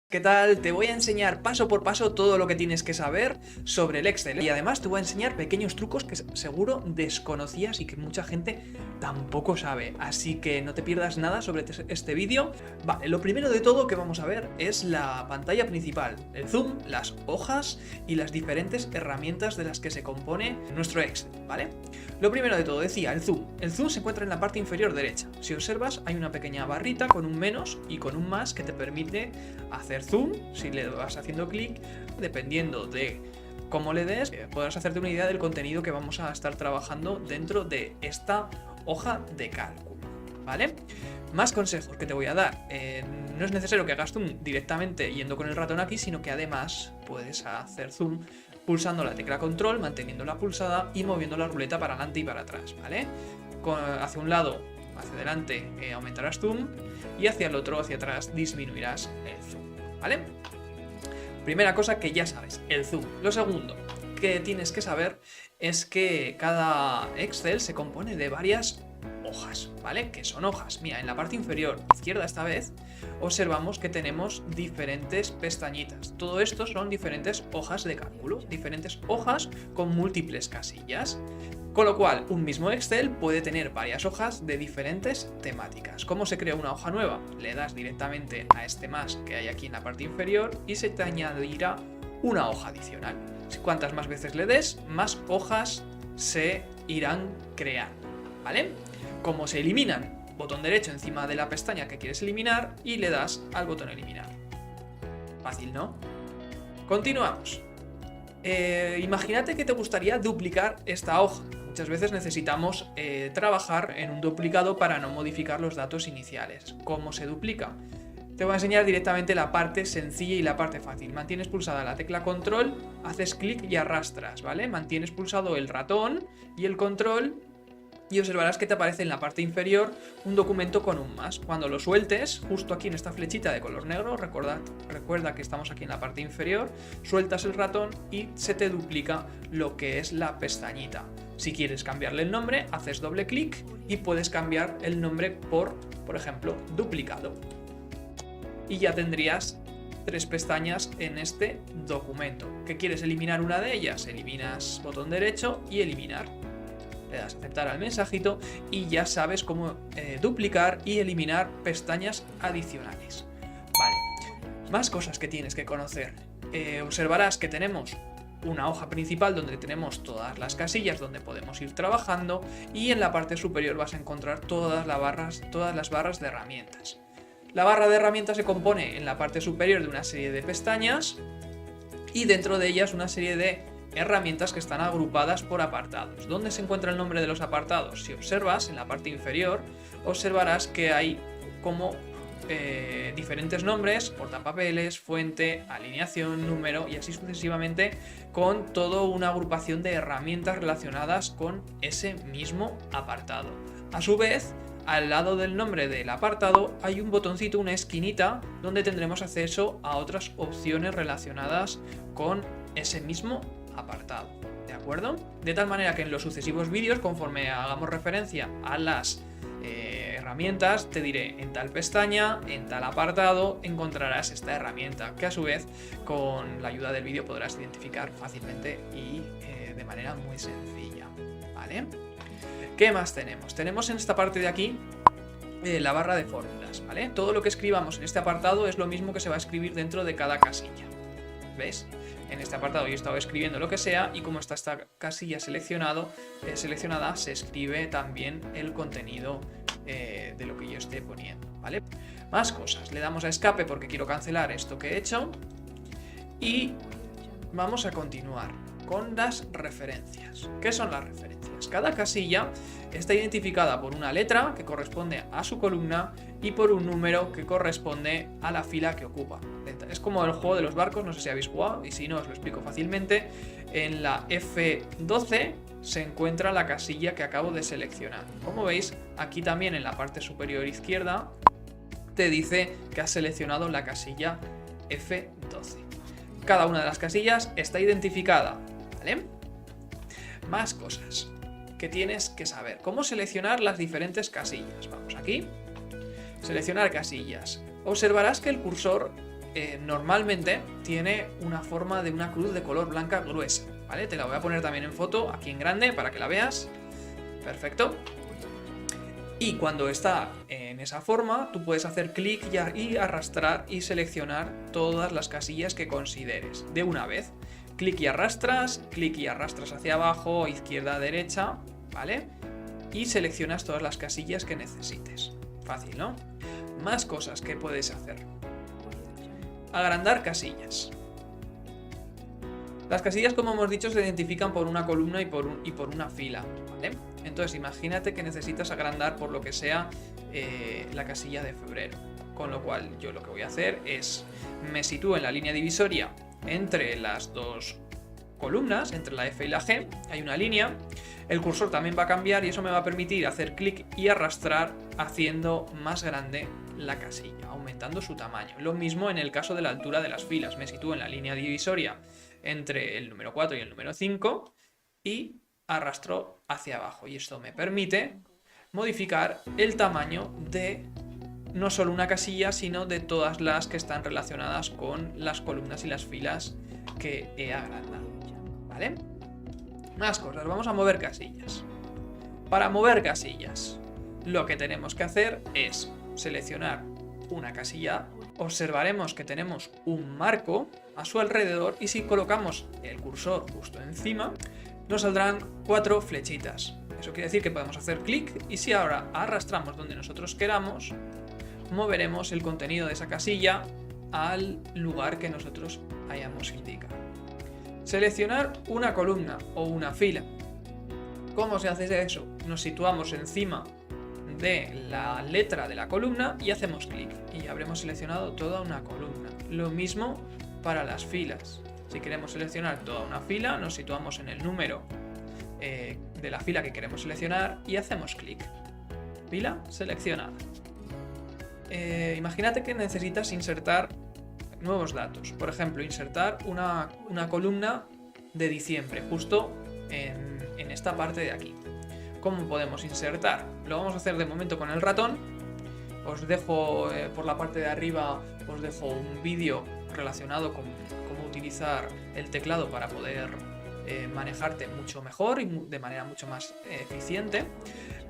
¿Qué tal? Te voy a enseñar paso por paso todo lo que tienes que saber sobre el Excel y además te voy a enseñar pequeños trucos que seguro desconocías y que mucha gente tampoco sabe, así que no te pierdas nada sobre este vídeo. Vale, lo primero de todo que vamos a ver es la pantalla principal, el zoom, las hojas y las diferentes herramientas de las que se compone nuestro Excel, ¿vale? Lo primero de todo, decía, el zoom. El zoom se encuentra en la parte inferior derecha. Si observas, hay una pequeña barrita con un menos y con un más que te permite hacer zoom. Si le vas haciendo clic, dependiendo de cómo le des, podrás hacerte una idea del contenido que vamos a estar trabajando dentro de esta hoja de cálculo, ¿vale? Más consejos que te voy a dar. No es necesario que hagas zoom directamente yendo con el ratón aquí, sino que además puedes hacer zoom pulsando la tecla control, manteniéndola pulsada y moviendo la ruleta para adelante y para atrás, ¿vale? Hacia un lado, hacia adelante aumentarás zoom y hacia el otro, hacia atrás, disminuirás el zoom, ¿vale? Primera cosa que ya sabes, el zoom. Lo segundo que tienes que saber es que cada Excel se compone de varias hojas, ¿vale? ¿Qué son hojas? Mira, en la parte inferior izquierda esta vez observamos que tenemos diferentes pestañitas. Todo esto son diferentes hojas de cálculo, diferentes hojas con múltiples casillas. Con lo cual, un mismo Excel puede tener varias hojas de diferentes temáticas. ¿Cómo se crea una hoja nueva? Le das directamente a este más que hay aquí en la parte inferior y se te añadirá una hoja adicional. Cuantas más veces le des, más hojas se irán creando, ¿vale? ¿Cómo se eliminan? Botón derecho encima de la pestaña que quieres eliminar y le das al botón eliminar. Fácil, ¿no? Continuamos. Imagínate que te gustaría duplicar esta hoja. Muchas veces necesitamos trabajar en un duplicado para no modificar los datos iniciales. ¿Cómo se duplica? Te voy a enseñar directamente la parte sencilla y la parte fácil. Mantienes pulsada la tecla control, haces clic y arrastras, ¿vale? Mantienes pulsado el ratón y el control y observarás que te aparece en la parte inferior un documento con un más. Cuando lo sueltes, justo aquí en esta flechita de color negro, recuerda que estamos aquí en la parte inferior, sueltas el ratón y se te duplica lo que es la pestañita. Si quieres cambiarle el nombre, haces doble clic y puedes cambiar el nombre por ejemplo, duplicado. Y ya tendrías 3 pestañas en este documento. ¿Qué quieres eliminar una de ellas? Eliminas botón derecho y eliminar. Le das a aceptar al mensajito y ya sabes cómo duplicar y eliminar pestañas adicionales. Vale, más cosas que tienes que conocer. Observarás que tenemos una hoja principal donde tenemos todas las casillas donde podemos ir trabajando y en la parte superior vas a encontrar todas las barras de herramientas. La barra de herramientas se compone en la parte superior de una serie de pestañas y dentro de ellas una serie de herramientas que están agrupadas por apartados. ¿Dónde se encuentra el nombre de los apartados? Si observas en la parte inferior, observarás que hay como diferentes nombres, portapapeles, fuente, alineación, número y así sucesivamente, con toda una agrupación de herramientas relacionadas con ese mismo apartado. A su vez, al lado del nombre del apartado hay un botoncito, una esquinita, donde tendremos acceso a otras opciones relacionadas con ese mismo apartado, ¿de acuerdo? De tal manera que en los sucesivos vídeos, conforme hagamos referencia a las herramientas, te diré en tal pestaña, en tal apartado encontrarás esta herramienta que a su vez con la ayuda del vídeo podrás identificar fácilmente y de manera muy sencilla, ¿vale? ¿Qué más tenemos? Tenemos en esta parte de aquí la barra de fórmulas, ¿vale? Todo lo que escribamos en este apartado es lo mismo que se va a escribir dentro de cada casilla. ¿Ves? En este apartado yo he estado escribiendo lo que sea y como está esta casilla seleccionada, se escribe también el contenido de lo que yo esté poniendo, ¿vale? Más cosas. Le damos a escape porque quiero cancelar esto que he hecho y vamos a continuar con las referencias. ¿Qué son las referencias? Cada casilla está identificada por una letra que corresponde a su columna y por un número que corresponde a la fila que ocupa. Es como el juego de los barcos, no sé si habéis jugado y si no os lo explico fácilmente. En la F12 se encuentra la casilla que acabo de seleccionar. Como veis, aquí también en la parte superior izquierda te dice que has seleccionado la casilla F12. Cada una de las casillas está identificada, ¿vale? Más cosas que tienes que saber. ¿Cómo seleccionar las diferentes casillas? Vamos aquí. Seleccionar casillas. Observarás que el cursor normalmente tiene una forma de una cruz de color blanca gruesa, ¿vale? Te la voy a poner también en foto, aquí en grande, para que la veas. Perfecto. Y cuando está en esa forma, tú puedes hacer clic y arrastrar y seleccionar todas las casillas que consideres de una vez. Clic y arrastras hacia abajo, izquierda, derecha, ¿vale? Y seleccionas todas las casillas que necesites. Fácil, ¿no? Más cosas que puedes hacer. Agrandar casillas. Las casillas, como hemos dicho, se identifican por una columna y por una fila, ¿vale? Entonces imagínate que necesitas agrandar por lo que sea la casilla de febrero. Con lo cual yo lo que voy a hacer es, me sitúo en la línea divisoria entre las dos columnas, entre la F y la G, hay una línea, el cursor también va a cambiar y eso me va a permitir hacer clic y arrastrar haciendo más grande la casilla, aumentando su tamaño. Lo mismo en el caso de la altura de las filas, me sitúo en la línea divisoria entre el número 4 y el número 5 y arrastro hacia abajo, y esto me permite modificar el tamaño de no solo una casilla, sino de todas las que están relacionadas con las columnas y las filas que he agrandado, ¿vale? Más cosas, vamos a mover casillas. Para mover casillas, lo que tenemos que hacer es seleccionar una casilla, observaremos que tenemos un marco a su alrededor y si colocamos el cursor justo encima, nos saldrán 4 flechitas. Eso quiere decir que podemos hacer clic y si ahora arrastramos donde nosotros queramos, moveremos el contenido de esa casilla al lugar que nosotros hayamos indicado. Seleccionar una columna o una fila. ¿Cómo se hace eso? Nos situamos encima de la letra de la columna y hacemos clic y ya habremos seleccionado toda una columna. Lo mismo para las filas. Si queremos seleccionar toda una fila, nos situamos en el número de la fila que queremos seleccionar y hacemos clic. Fila seleccionada. Imagínate que necesitas insertar nuevos datos. Por ejemplo, insertar una columna de diciembre, justo en esta parte de aquí. ¿Cómo podemos insertar? Lo vamos a hacer de momento con el ratón. Os dejo por la parte de arriba, os dejo un vídeo relacionado con cómo utilizar el teclado para poder manejarte mucho mejor y de manera mucho más eficiente.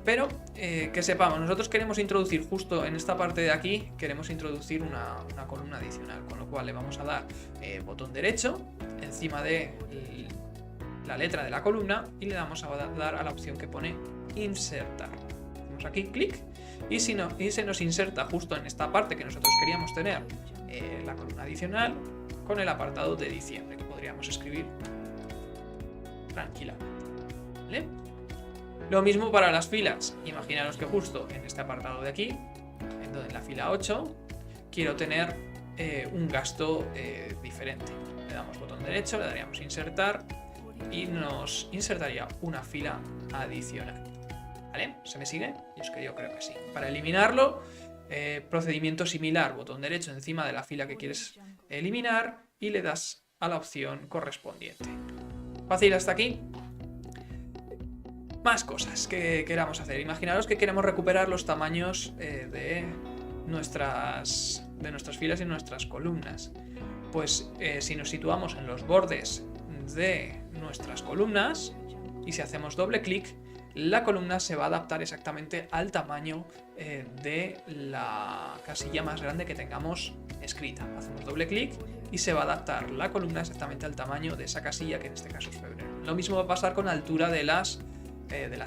Pero que sepamos, nosotros queremos introducir justo en esta parte de aquí, queremos introducir una columna adicional, con lo cual le vamos a dar botón derecho encima de la letra de la columna y le damos a dar a la opción que pone insertar. Hacemos aquí clic y se nos inserta justo en esta parte que nosotros queríamos tener la columna adicional con el apartado de diciembre, que podríamos escribir tranquilamente, ¿vale? Lo mismo para las filas. Imaginaros que justo en este apartado de aquí, en la fila 8, quiero tener un gasto diferente. Le damos botón derecho, le daríamos insertar y nos insertaría una fila adicional. ¿Vale? ¿Se me sigue? Yo creo que sí. Para eliminarlo, procedimiento similar. Botón derecho encima de la fila que quieres eliminar y le das a la opción correspondiente. Fácil hasta aquí. Más cosas que queramos hacer. Imaginaros que queremos recuperar los tamaños de nuestras filas y nuestras columnas. Pues si nos situamos en los bordes de nuestras columnas y si hacemos doble clic, la columna se va a adaptar exactamente al tamaño de la casilla más grande que tengamos escrita. Hacemos doble clic y se va a adaptar la columna exactamente al tamaño de esa casilla, que en este caso es febrero. Lo mismo va a pasar con la altura de las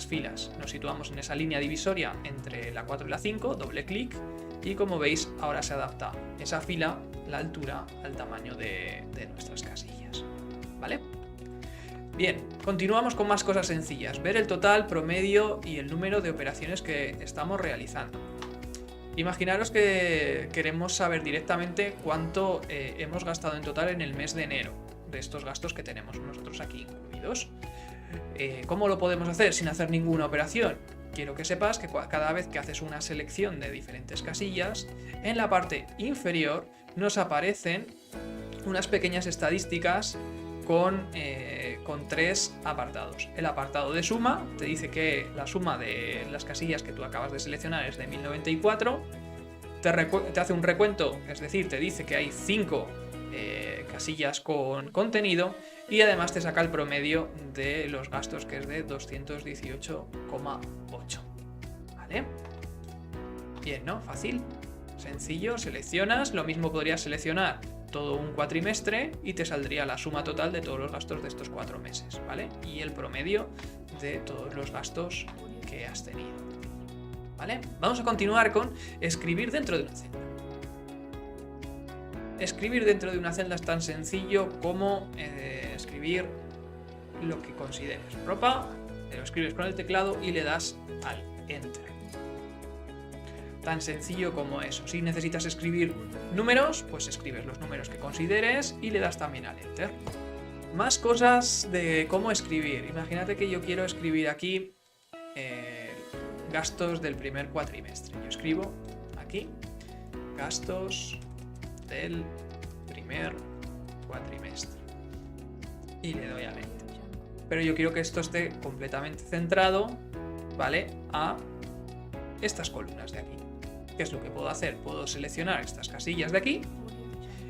filas. Nos situamos en esa línea divisoria entre la 4 y la 5, doble clic y como veis ahora se adapta esa fila, la altura, al tamaño de nuestras casillas. ¿Vale? Bien, continuamos con más cosas sencillas. Ver el total, promedio y el número de operaciones que estamos realizando. Imaginaros que queremos saber directamente cuánto hemos gastado en total en el mes de enero, de estos gastos que tenemos nosotros aquí incluidos. ¿Cómo lo podemos hacer sin hacer ninguna operación? Quiero que sepas que cada vez que haces una selección de diferentes casillas, en la parte inferior nos aparecen unas pequeñas estadísticas con 3 apartados. El apartado de suma te dice que la suma de las casillas que tú acabas de seleccionar es de 1094. te hace un recuento, es decir, te dice que hay 5 casillas con contenido y además te saca el promedio de los gastos, que es de 218,8. ¿Vale? Bien, ¿no? Fácil, sencillo, seleccionas, lo mismo podrías seleccionar todo un cuatrimestre y te saldría la suma total de todos los gastos de estos 4 meses, ¿vale? Y el promedio de todos los gastos que has tenido, ¿vale? Vamos a continuar con escribir dentro de una celda. Escribir dentro de una celda es tan sencillo como escribir lo que consideres. Ropa, lo escribes con el teclado y le das al Enter. Tan sencillo como eso. Si necesitas escribir números, pues escribes los números que consideres y le das también al Enter. Más cosas de cómo escribir. Imagínate que yo quiero escribir aquí gastos del primer cuatrimestre. Yo escribo aquí gastos del primer cuatrimestre y le doy al Enter. Pero yo quiero que esto esté completamente centrado, ¿vale? A estas columnas de aquí. ¿Qué es lo que puedo hacer? Puedo seleccionar estas casillas de aquí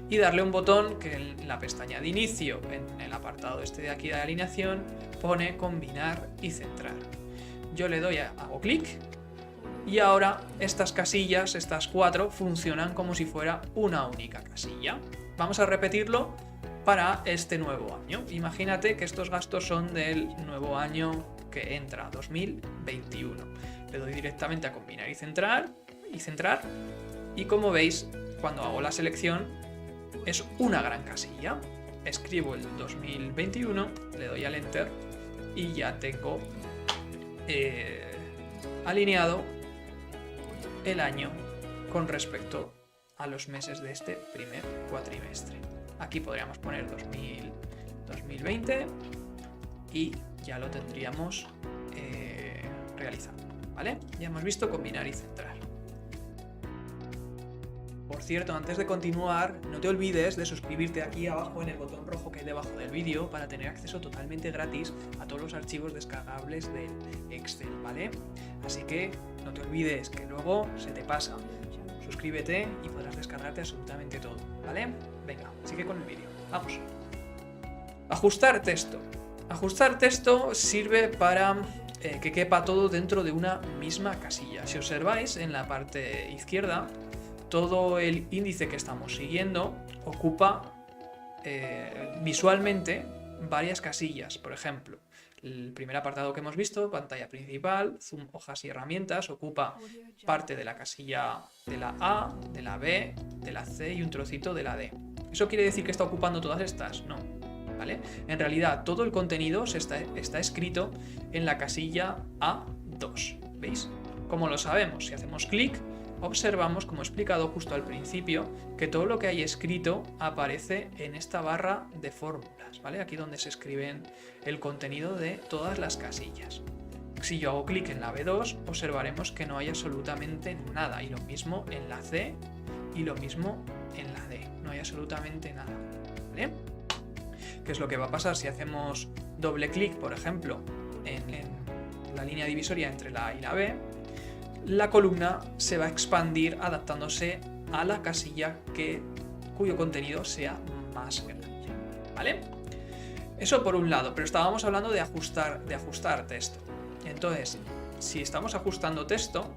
y darle un botón que en la pestaña de inicio, en el apartado este de aquí de alineación, pone combinar y centrar. Yo le doy hago clic y ahora estas casillas, estas 4, funcionan como si fuera una única casilla. Vamos a repetirlo para este nuevo año. Imagínate que estos gastos son del nuevo año que entra, 2021. Le doy directamente a combinar y centrar. Y como veis, cuando hago la selección, es una gran casilla. Escribo el 2021, le doy al Enter y ya tengo alineado el año con respecto a los meses de este primer cuatrimestre. Aquí podríamos poner 2020 y ya lo tendríamos realizado, ¿vale? Ya hemos visto combinar y centrar. Por cierto, antes de continuar, no te olvides de suscribirte aquí abajo en el botón rojo que hay debajo del vídeo para tener acceso totalmente gratis a todos los archivos descargables del Excel, ¿vale? Así que no te olvides, que luego se te pasa. Suscríbete y podrás descargarte absolutamente todo, ¿vale? Venga, sigue con el vídeo. Vamos. Ajustar texto. Ajustar texto sirve para que quepa todo dentro de una misma casilla. Si observáis en la parte izquierda, todo el índice que estamos siguiendo ocupa visualmente varias casillas. Por ejemplo, el primer apartado que hemos visto, pantalla principal, zoom, hojas y herramientas, ocupa parte de la casilla de la A, de la B, de la C y un trocito de la D. ¿Eso quiere decir que está ocupando todas estas? No, ¿vale? En realidad todo el contenido está escrito en la casilla A2, ¿veis? ¿Cómo lo sabemos? Si hacemos clic, observamos, como he explicado justo al principio, que todo lo que hay escrito aparece en esta barra de fórmulas, ¿vale? Aquí donde se escriben el contenido de todas las casillas. Si yo hago clic en la B2, observaremos que no hay absolutamente nada, y lo mismo en la C y lo mismo en la D, no hay absolutamente nada, ¿vale? ¿Qué es lo que va a pasar si hacemos doble clic, por ejemplo, en la línea divisoria entre la A y la B? La columna se va a expandir adaptándose a la casilla cuyo contenido sea más grande, ¿vale? Eso por un lado, pero estábamos hablando de ajustar texto. Entonces, si estamos ajustando texto,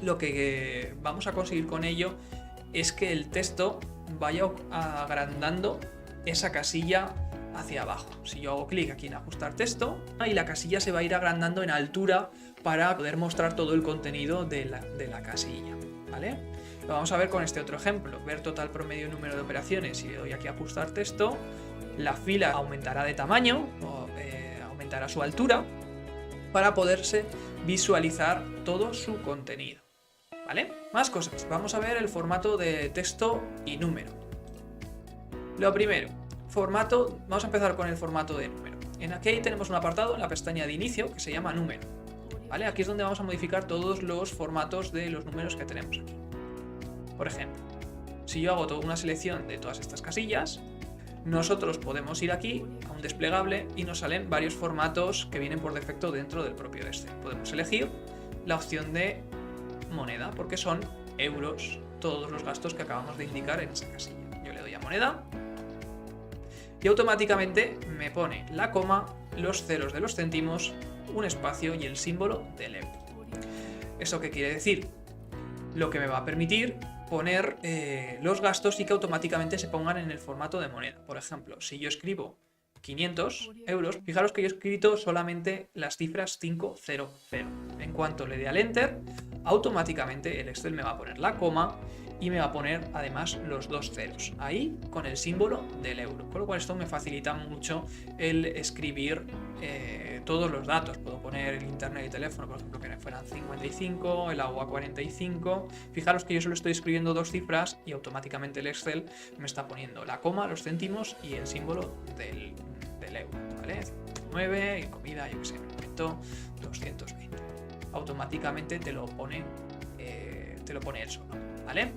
lo que vamos a conseguir con ello es que el texto vaya agrandando esa casilla hacia abajo. Si yo hago clic aquí en ajustar texto, y la casilla se va a ir agrandando en altura para poder mostrar todo el contenido de la casilla, ¿vale? Lo vamos a ver con este otro ejemplo. Ver total, promedio, número de operaciones. Si le doy aquí a ajustar texto, la fila aumentará de tamaño, o aumentará su altura, para poderse visualizar todo su contenido, ¿vale? Más cosas. Vamos a ver el formato de texto y número. Lo primero, formato. Vamos a empezar con el formato de número. Aquí tenemos un apartado en la pestaña de inicio que se llama número, ¿vale? Aquí es donde vamos a modificar todos los formatos de los números que tenemos aquí. Por ejemplo, si yo hago toda una selección de todas estas casillas, nosotros podemos ir aquí a un desplegable y nos salen varios formatos que vienen por defecto dentro del propio Excel. Podemos elegir la opción de moneda, porque son euros, todos los gastos que acabamos de indicar en esa casilla. Yo le doy a moneda y automáticamente me pone la coma, los ceros de los céntimos, un espacio y el símbolo del euro. ¿Eso qué quiere decir? Lo que me va a permitir poner los gastos y que automáticamente se pongan en el formato de moneda. Por ejemplo, si yo escribo 500 euros, fijaros que yo he escrito solamente las cifras 500. En cuanto le dé al Enter, automáticamente el Excel me va a poner la coma y me va a poner además los dos ceros, ahí con el símbolo del euro. Con lo cual esto me facilita mucho el escribir todos los datos. Puedo poner el internet y teléfono, por ejemplo, que fueran 55, el agua 45. Fijaros que yo solo estoy escribiendo dos cifras y automáticamente el Excel me está poniendo la coma, los céntimos y el símbolo del euro, ¿vale? 9 y comida, yo que sé, me meto 220. Automáticamente te lo pone él solo, ¿vale?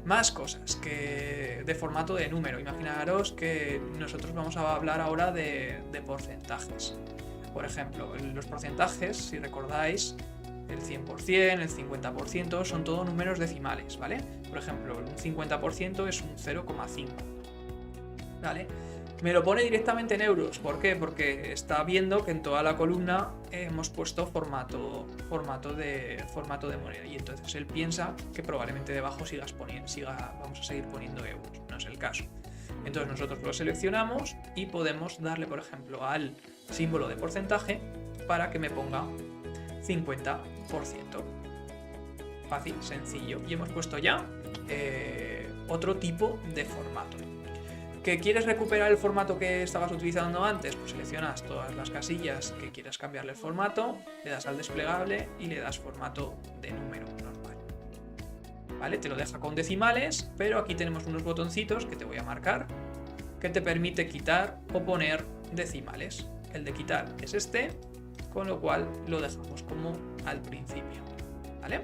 Más cosas que de formato de número. Imaginaros que nosotros vamos a hablar ahora de porcentajes. Por ejemplo, los porcentajes, si recordáis, el 100%, el 50%, son todos números decimales, ¿vale? Por ejemplo, un 50% es un 0,5, ¿vale? Me lo pone directamente en euros. ¿Por qué? Porque está viendo que en toda la columna hemos puesto formato de moneda. Y entonces él piensa que probablemente debajo vamos a seguir poniendo euros. No es el caso. Entonces nosotros lo seleccionamos y podemos darle, por ejemplo, al símbolo de porcentaje para que me ponga 50%. Fácil, sencillo. Y hemos puesto ya otro tipo de formato. ¿Que quieres recuperar el formato que estabas utilizando antes? Pues seleccionas todas las casillas que quieras cambiarle el formato, le das al desplegable y le das formato de número normal. ¿Vale? Te lo deja con decimales, pero aquí tenemos unos botoncitos que te voy a marcar que te permite quitar o poner decimales. El de quitar es este, con lo cual lo dejamos como al principio. ¿Vale?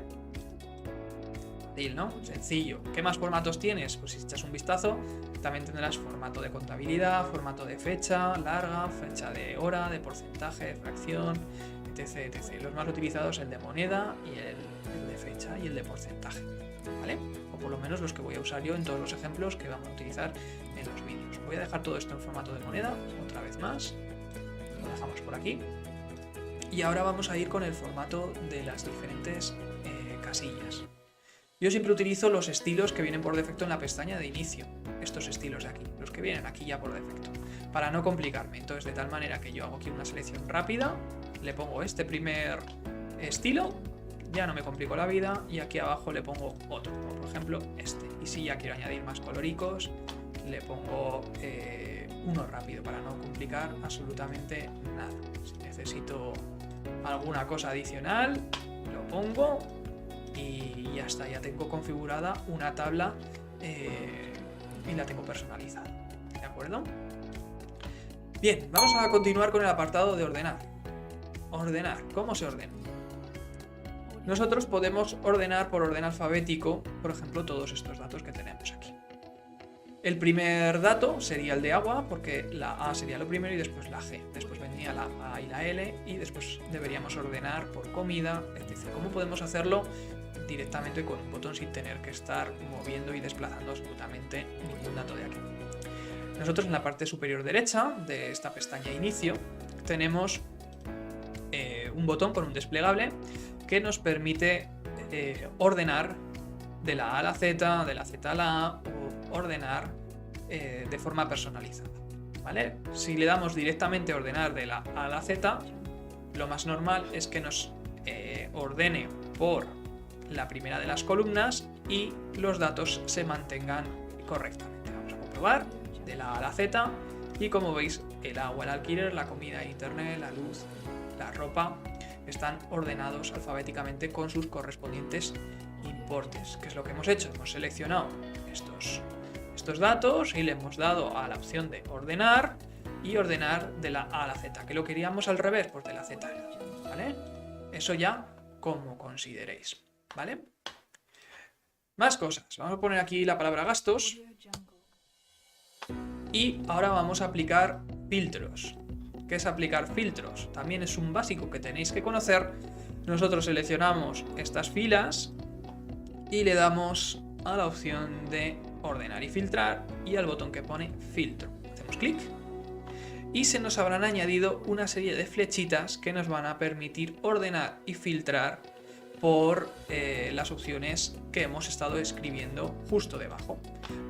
¿No? Sencillo. ¿Qué más formatos tienes? Pues si echas un vistazo, también tendrás formato de contabilidad, formato de fecha larga, fecha de hora, de porcentaje, de fracción, etc, etc. Los más utilizados el de moneda y el de fecha y el de porcentaje, ¿vale? O por lo menos los que voy a usar yo en todos los ejemplos que vamos a utilizar en los vídeos. Voy a dejar todo esto en formato de moneda, otra vez más. Lo dejamos por aquí. Y ahora vamos a ir con el formato de las diferentes casillas. Yo siempre utilizo los estilos que vienen por defecto en la pestaña de inicio. Estos estilos de aquí, los que vienen aquí ya por defecto, para no complicarme. Entonces, de tal manera que yo hago aquí una selección rápida, le pongo este primer estilo, ya no me complico la vida, y aquí abajo le pongo otro, como por ejemplo este. Y si ya quiero añadir más coloricos, le pongo uno rápido para no complicar absolutamente nada. Si necesito alguna cosa adicional, lo pongo y ya está, ya tengo configurada una tabla y la tengo personalizada, ¿de acuerdo? Bien, vamos a continuar con el apartado de ordenar. Ordenar, ¿cómo se ordena? Nosotros podemos ordenar por orden alfabético, por ejemplo, todos estos datos que tenemos aquí. El primer dato sería el de agua, porque la A sería lo primero y después la G. Después vendría la A y la L y después deberíamos ordenar por comida, etc. ¿Cómo podemos hacerlo? Directamente con un botón sin tener que estar moviendo y desplazando absolutamente ningún dato de aquí. Nosotros en la parte superior derecha de esta pestaña inicio tenemos un botón con un desplegable que nos permite ordenar de la A a la Z, de la Z a la A, o ordenar de forma personalizada, ¿vale? Si le damos directamente a ordenar de la A a la Z, lo más normal es que nos ordene por la primera de las columnas y los datos se mantengan correctamente. Vamos a comprobar de la A a la Z y como veis el agua, el alquiler, la comida, el internet, la luz, la ropa están ordenados alfabéticamente con sus correspondientes importes. ¿Qué es lo que hemos hecho? Hemos seleccionado estos datos y le hemos dado a la opción de ordenar y ordenar de la A a la Z. ¿Que lo queríamos al revés? Pues de la Z a la A, ¿vale? Eso ya como consideréis, ¿vale? Más cosas. Vamos a poner aquí la palabra gastos y ahora vamos a aplicar filtros. ¿Qué es aplicar filtros? También es un básico que tenéis que conocer. Nosotros seleccionamos estas filas y le damos a la opción de ordenar y filtrar y al botón que pone filtro. Hacemos clic y se nos habrán añadido una serie de flechitas que nos van a permitir ordenar y filtrar por las opciones que hemos estado escribiendo justo debajo.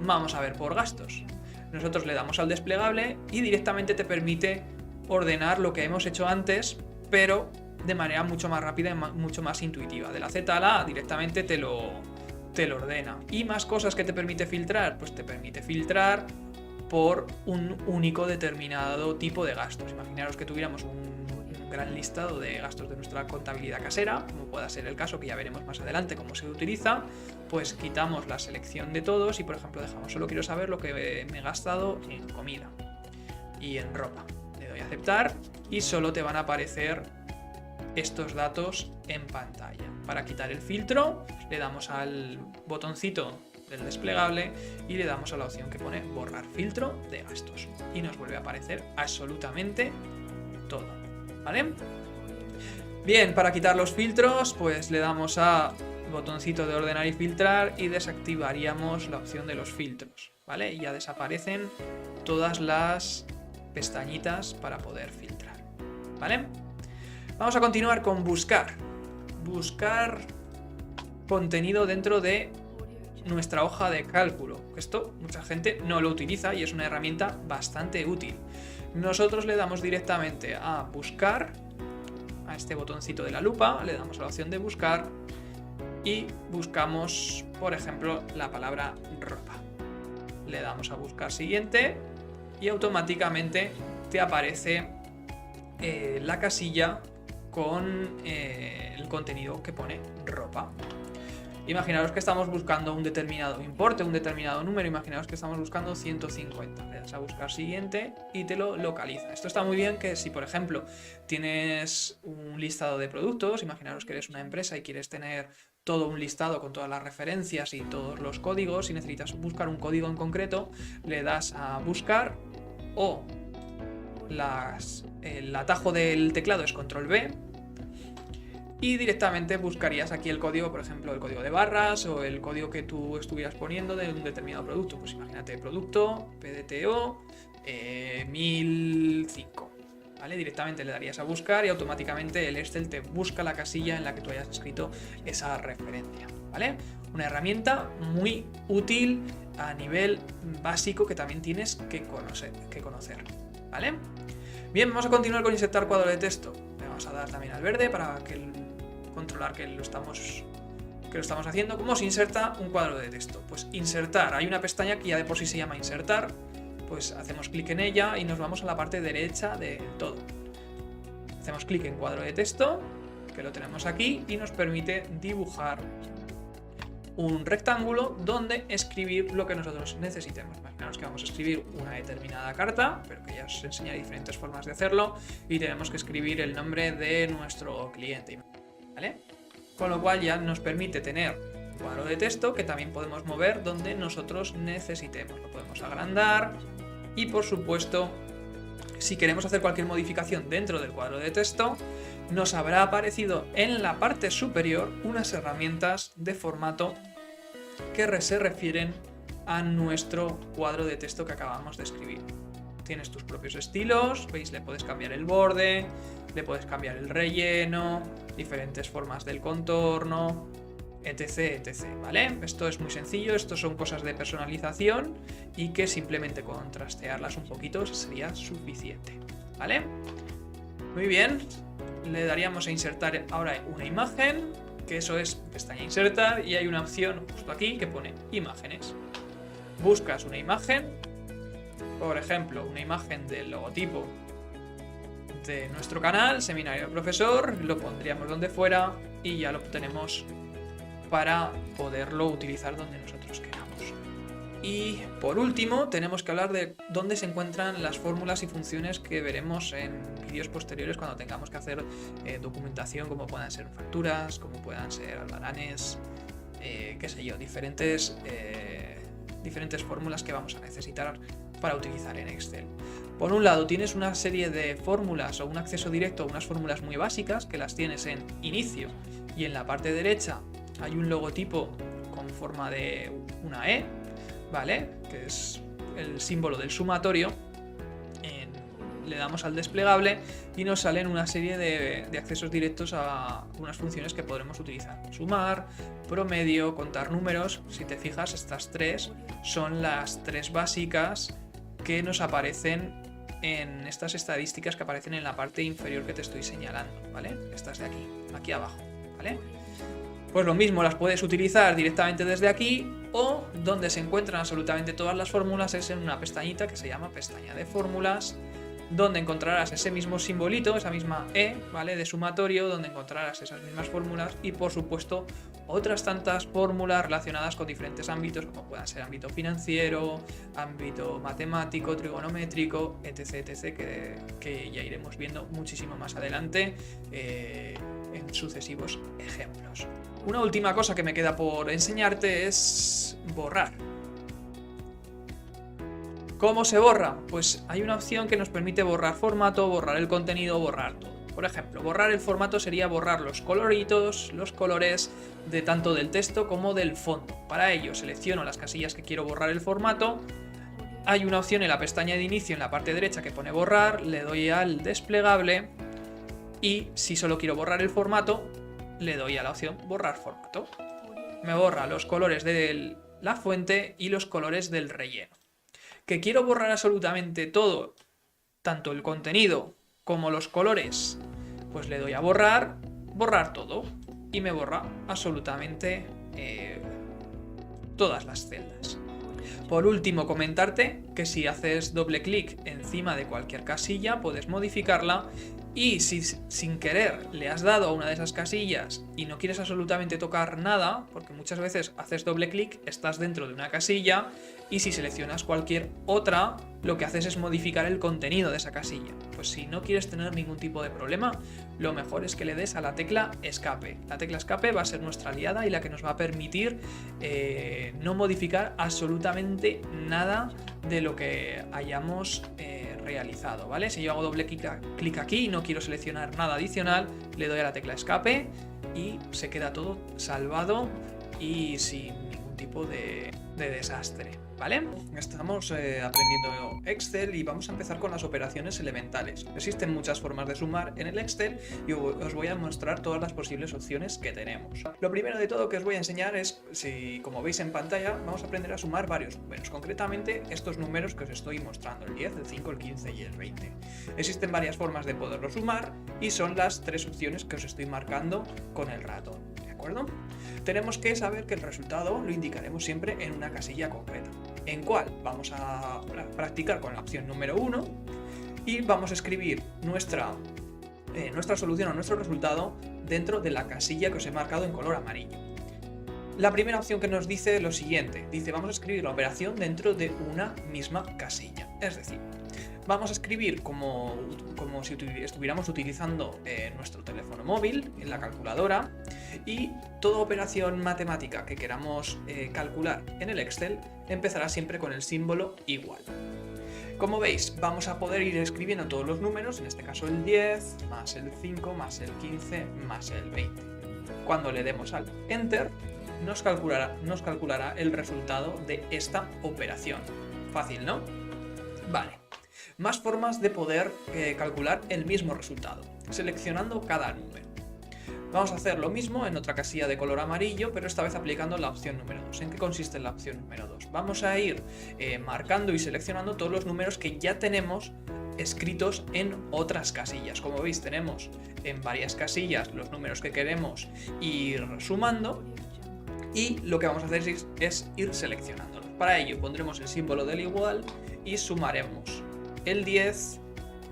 Vamos a ver por gastos. Nosotros le damos al desplegable y directamente te permite ordenar lo que hemos hecho antes, pero de manera mucho más rápida y mucho más intuitiva. De la Z a la A directamente te lo ordena. Y más cosas que te permite filtrar, pues te permite filtrar por un único determinado tipo de gastos. Imaginaros que tuviéramos un gran listado de gastos de nuestra contabilidad casera, como pueda ser el caso, que ya veremos más adelante cómo se utiliza, pues quitamos la selección de todos y, por ejemplo, dejamos solo quiero saber lo que me he gastado en comida y en ropa. Le doy a aceptar y solo te van a aparecer estos datos en pantalla. Para quitar el filtro, le damos al botoncito del desplegable y le damos a la opción que pone borrar filtro de gastos y nos vuelve a aparecer absolutamente todo, ¿vale? Bien, para quitar los filtros, pues le damos a botoncito de ordenar y filtrar y desactivaríamos la opción de los filtros, ¿vale? Y ya desaparecen todas las pestañitas para poder filtrar, ¿vale? Vamos a continuar con buscar. Buscar contenido dentro de nuestra hoja de cálculo. Esto mucha gente no lo utiliza y es una herramienta bastante útil. Nosotros le damos directamente a buscar, a este botoncito de la lupa, le damos a la opción de buscar y buscamos, por ejemplo, la palabra ropa. Le damos a buscar siguiente y automáticamente te aparece la casilla con el contenido que pone ropa. Imaginaros que estamos buscando un determinado importe, un determinado número. Imaginaos que estamos buscando 150. Le das a buscar siguiente y te lo localiza. Esto está muy bien, que si por ejemplo tienes un listado de productos, imaginaros que eres una empresa y quieres tener todo un listado con todas las referencias y todos los códigos y necesitas buscar un código en concreto, le das a buscar o el atajo del teclado es control B y directamente buscarías aquí el código, por ejemplo, el código de barras o el código que tú estuvieras poniendo de un determinado producto. Pues imagínate producto, PDTO, 1005. ¿Vale? Directamente le darías a buscar y automáticamente el Excel te busca la casilla en la que tú hayas escrito esa referencia. ¿Vale? Una herramienta muy útil a nivel básico que también tienes que conocer. ¿Vale? Bien, vamos a continuar con insertar cuadro de texto. Le vamos a dar también al verde para controlar que lo estamos haciendo. ¿Cómo se inserta un cuadro de texto? Pues insertar. Hay una pestaña que ya de por sí se llama insertar. Pues hacemos clic en ella y nos vamos a la parte derecha del todo. Hacemos clic en cuadro de texto, que lo tenemos aquí, y nos permite dibujar un rectángulo donde escribir lo que nosotros necesitemos. Imaginaos que vamos a escribir una determinada carta, pero que ya os enseñaré diferentes formas de hacerlo, y tenemos que escribir el nombre de nuestro cliente, ¿vale? Con lo cual ya nos permite tener un cuadro de texto que también podemos mover donde nosotros necesitemos. Lo podemos agrandar y, por supuesto, si queremos hacer cualquier modificación dentro del cuadro de texto, nos habrá aparecido en la parte superior unas herramientas de formato que se refieren a nuestro cuadro de texto que acabamos de escribir. Tienes tus propios estilos, veis, le puedes cambiar el borde, le puedes cambiar el relleno, diferentes formas del contorno, etc, etc, ¿vale? Esto es muy sencillo, esto son cosas de personalización y que simplemente con trastearlas un poquito sería suficiente, ¿vale? Muy bien, le daríamos a insertar ahora una imagen, que eso es pestaña insertar, y hay una opción justo aquí que pone imágenes. Buscas una imagen, por ejemplo, una imagen del logotipo de nuestro canal, Seminario del Profesor, lo pondríamos donde fuera y ya lo tenemos para poderlo utilizar donde nosotros queramos. Y por último tenemos que hablar de dónde se encuentran las fórmulas y funciones que veremos en vídeos posteriores cuando tengamos que hacer documentación, como puedan ser facturas, como puedan ser albaranes, qué sé yo, diferentes fórmulas que vamos a necesitar para utilizar en Excel. Por un lado tienes una serie de fórmulas o un acceso directo a unas fórmulas muy básicas que las tienes en inicio y en la parte derecha hay un logotipo con forma de una E, ¿vale? Que es el símbolo del sumatorio. Le damos al desplegable y nos salen una serie de accesos directos a unas funciones que podremos utilizar. Sumar, promedio, contar números. Si te fijas, estas tres son las tres básicas que nos aparecen en estas estadísticas que aparecen en la parte inferior que te estoy señalando, ¿vale? Estas de aquí abajo, ¿vale? Pues lo mismo, las puedes utilizar directamente desde aquí, o donde se encuentran absolutamente todas las fórmulas es en una pestañita que se llama pestaña de fórmulas, donde encontrarás ese mismo simbolito, esa misma E, ¿vale? De sumatorio, donde encontrarás esas mismas fórmulas y, por supuesto, otras tantas fórmulas relacionadas con diferentes ámbitos, como puedan ser ámbito financiero, ámbito matemático, trigonométrico, etc, etc, que ya iremos viendo muchísimo más adelante en sucesivos ejemplos. Una última cosa que me queda por enseñarte es borrar. ¿Cómo se borra? Pues hay una opción que nos permite borrar formato, borrar el contenido, borrar todo. Por ejemplo, borrar el formato sería borrar los coloritos, los colores de tanto del texto como del fondo. Para ello selecciono las casillas que quiero borrar el formato. Hay una opción en la pestaña de inicio en la parte derecha que pone borrar, le doy al desplegable y si solo quiero borrar el formato, le doy a la opción borrar formato. Me borra los colores de la fuente y los colores del relleno. Que quiero borrar absolutamente todo, tanto el contenido como los colores, pues le doy a borrar, borrar todo, y me borra absolutamente todas las celdas. Por último, comentarte que si haces doble clic encima de cualquier casilla, puedes modificarla, y si sin querer le has dado a una de esas casillas y no quieres absolutamente tocar nada, porque muchas veces haces doble clic, estás dentro de una casilla, y si seleccionas cualquier otra, lo que haces es modificar el contenido de esa casilla. Pues si no quieres tener ningún tipo de problema, lo mejor es que le des a la tecla escape. La tecla escape va a ser nuestra aliada y la que nos va a permitir no modificar absolutamente nada de lo que hayamos realizado, ¿vale? Si yo hago doble clic aquí y no quiero seleccionar nada adicional, le doy a la tecla escape y se queda todo salvado y sin ningún tipo de desastre, ¿vale? Estamos aprendiendo Excel y vamos a empezar con las operaciones elementales. Existen muchas formas de sumar en el Excel y os voy a mostrar todas las posibles opciones que tenemos. Lo primero de todo que os voy a enseñar es, si como veis en pantalla, vamos a aprender a sumar varios números, concretamente estos números que os estoy mostrando, el 10, el 5, el 15 y el 20. Existen varias formas de poderlo sumar y son las tres opciones que os estoy marcando con el ratón, ¿de acuerdo? Tenemos que saber que el resultado lo indicaremos siempre en una casilla concreta, en cual vamos a practicar con la opción número 1 y vamos a escribir nuestra solución o nuestro resultado dentro de la casilla que os he marcado en color amarillo. La primera opción que nos dice lo siguiente, dice vamos a escribir la operación dentro de una misma casilla, es decir, vamos a escribir como si estuviéramos utilizando nuestro teléfono móvil en la calculadora, y toda operación matemática que queramos calcular en el Excel empezará siempre con el símbolo igual. Como veis, vamos a poder ir escribiendo todos los números, en este caso el 10, más el 5, más el 15, más el 20. Cuando le demos al Enter, nos calculará el resultado de esta operación. Fácil, ¿no? Vale. Más formas de poder calcular el mismo resultado, seleccionando cada número. Vamos a hacer lo mismo en otra casilla de color amarillo, pero esta vez aplicando la opción número 2. ¿En qué consiste la opción número 2? Vamos a ir marcando y seleccionando todos los números que ya tenemos escritos en otras casillas. Como veis, tenemos en varias casillas los números que queremos ir sumando, y lo que vamos a hacer es ir seleccionándolos. Para ello pondremos el símbolo del igual y sumaremos el 10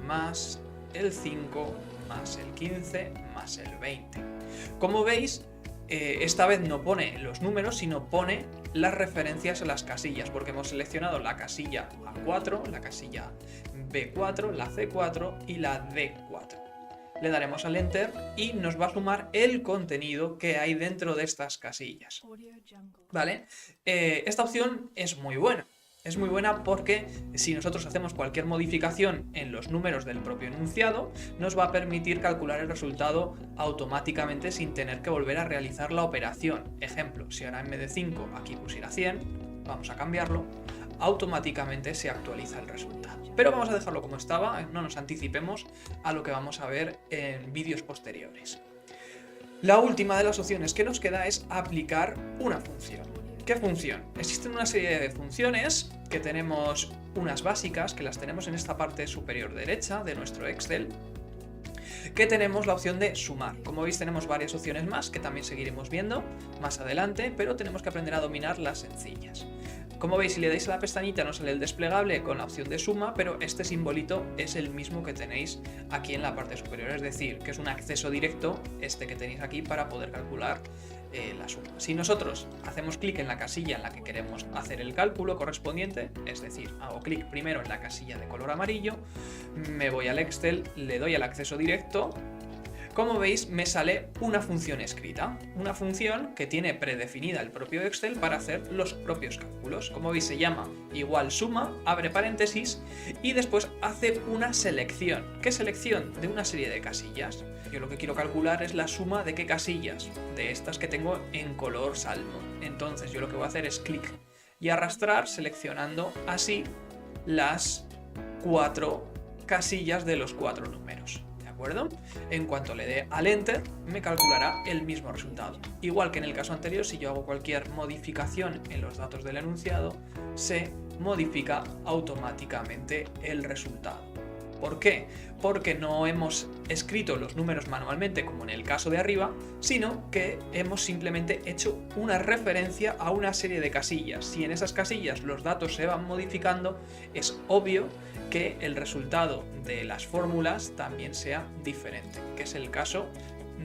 más el 5 más el 15 más el 20. Como veis, esta vez no pone los números, sino pone las referencias a las casillas, porque hemos seleccionado la casilla A4, la casilla B4, la C4 y la D4. Le daremos al Enter y nos va a sumar el contenido que hay dentro de estas casillas. ¿Vale? Esta opción es muy buena. Es muy buena porque si nosotros hacemos cualquier modificación en los números del propio enunciado, nos va a permitir calcular el resultado automáticamente sin tener que volver a realizar la operación. Ejemplo, si ahora en vez de 5 aquí pusiera 100, vamos a cambiarlo, automáticamente se actualiza el resultado. Pero vamos a dejarlo como estaba, no nos anticipemos a lo que vamos a ver en vídeos posteriores. La última de las opciones que nos queda es aplicar una función. ¿Qué función? Existen una serie de funciones que tenemos unas básicas, que las tenemos en esta parte superior derecha de nuestro Excel, que tenemos la opción de sumar. Como veis tenemos varias opciones más que también seguiremos viendo más adelante, pero tenemos que aprender a dominar las sencillas. Como veis, si le dais a la pestañita no sale el desplegable con la opción de suma, pero este simbolito es el mismo que tenéis aquí en la parte superior, es decir, que es un acceso directo este que tenéis aquí para poder calcular la suma. Si nosotros hacemos clic en la casilla en la que queremos hacer el cálculo correspondiente, es decir, hago clic primero en la casilla de color amarillo, me voy al Excel, le doy al acceso directo. Como veis, me sale una función escrita, una función que tiene predefinida el propio Excel para hacer los propios cálculos. Como veis, se llama igual suma, abre paréntesis y después hace una selección. ¿Qué selección? De una serie de casillas. Yo lo que quiero calcular es la suma de qué casillas, de estas que tengo en color salmón. Entonces yo lo que voy a hacer es clic y arrastrar seleccionando así las 4 casillas de los 4 números. ¿De acuerdo? En cuanto le dé al Enter, me calculará el mismo resultado. Igual que en el caso anterior, si yo hago cualquier modificación en los datos del enunciado, se modifica automáticamente el resultado. ¿Por qué? Porque no hemos escrito los números manualmente como en el caso de arriba, sino que hemos simplemente hecho una referencia a una serie de casillas. Si en esas casillas los datos se van modificando, es obvio que el resultado de las fórmulas también sea diferente, que es el caso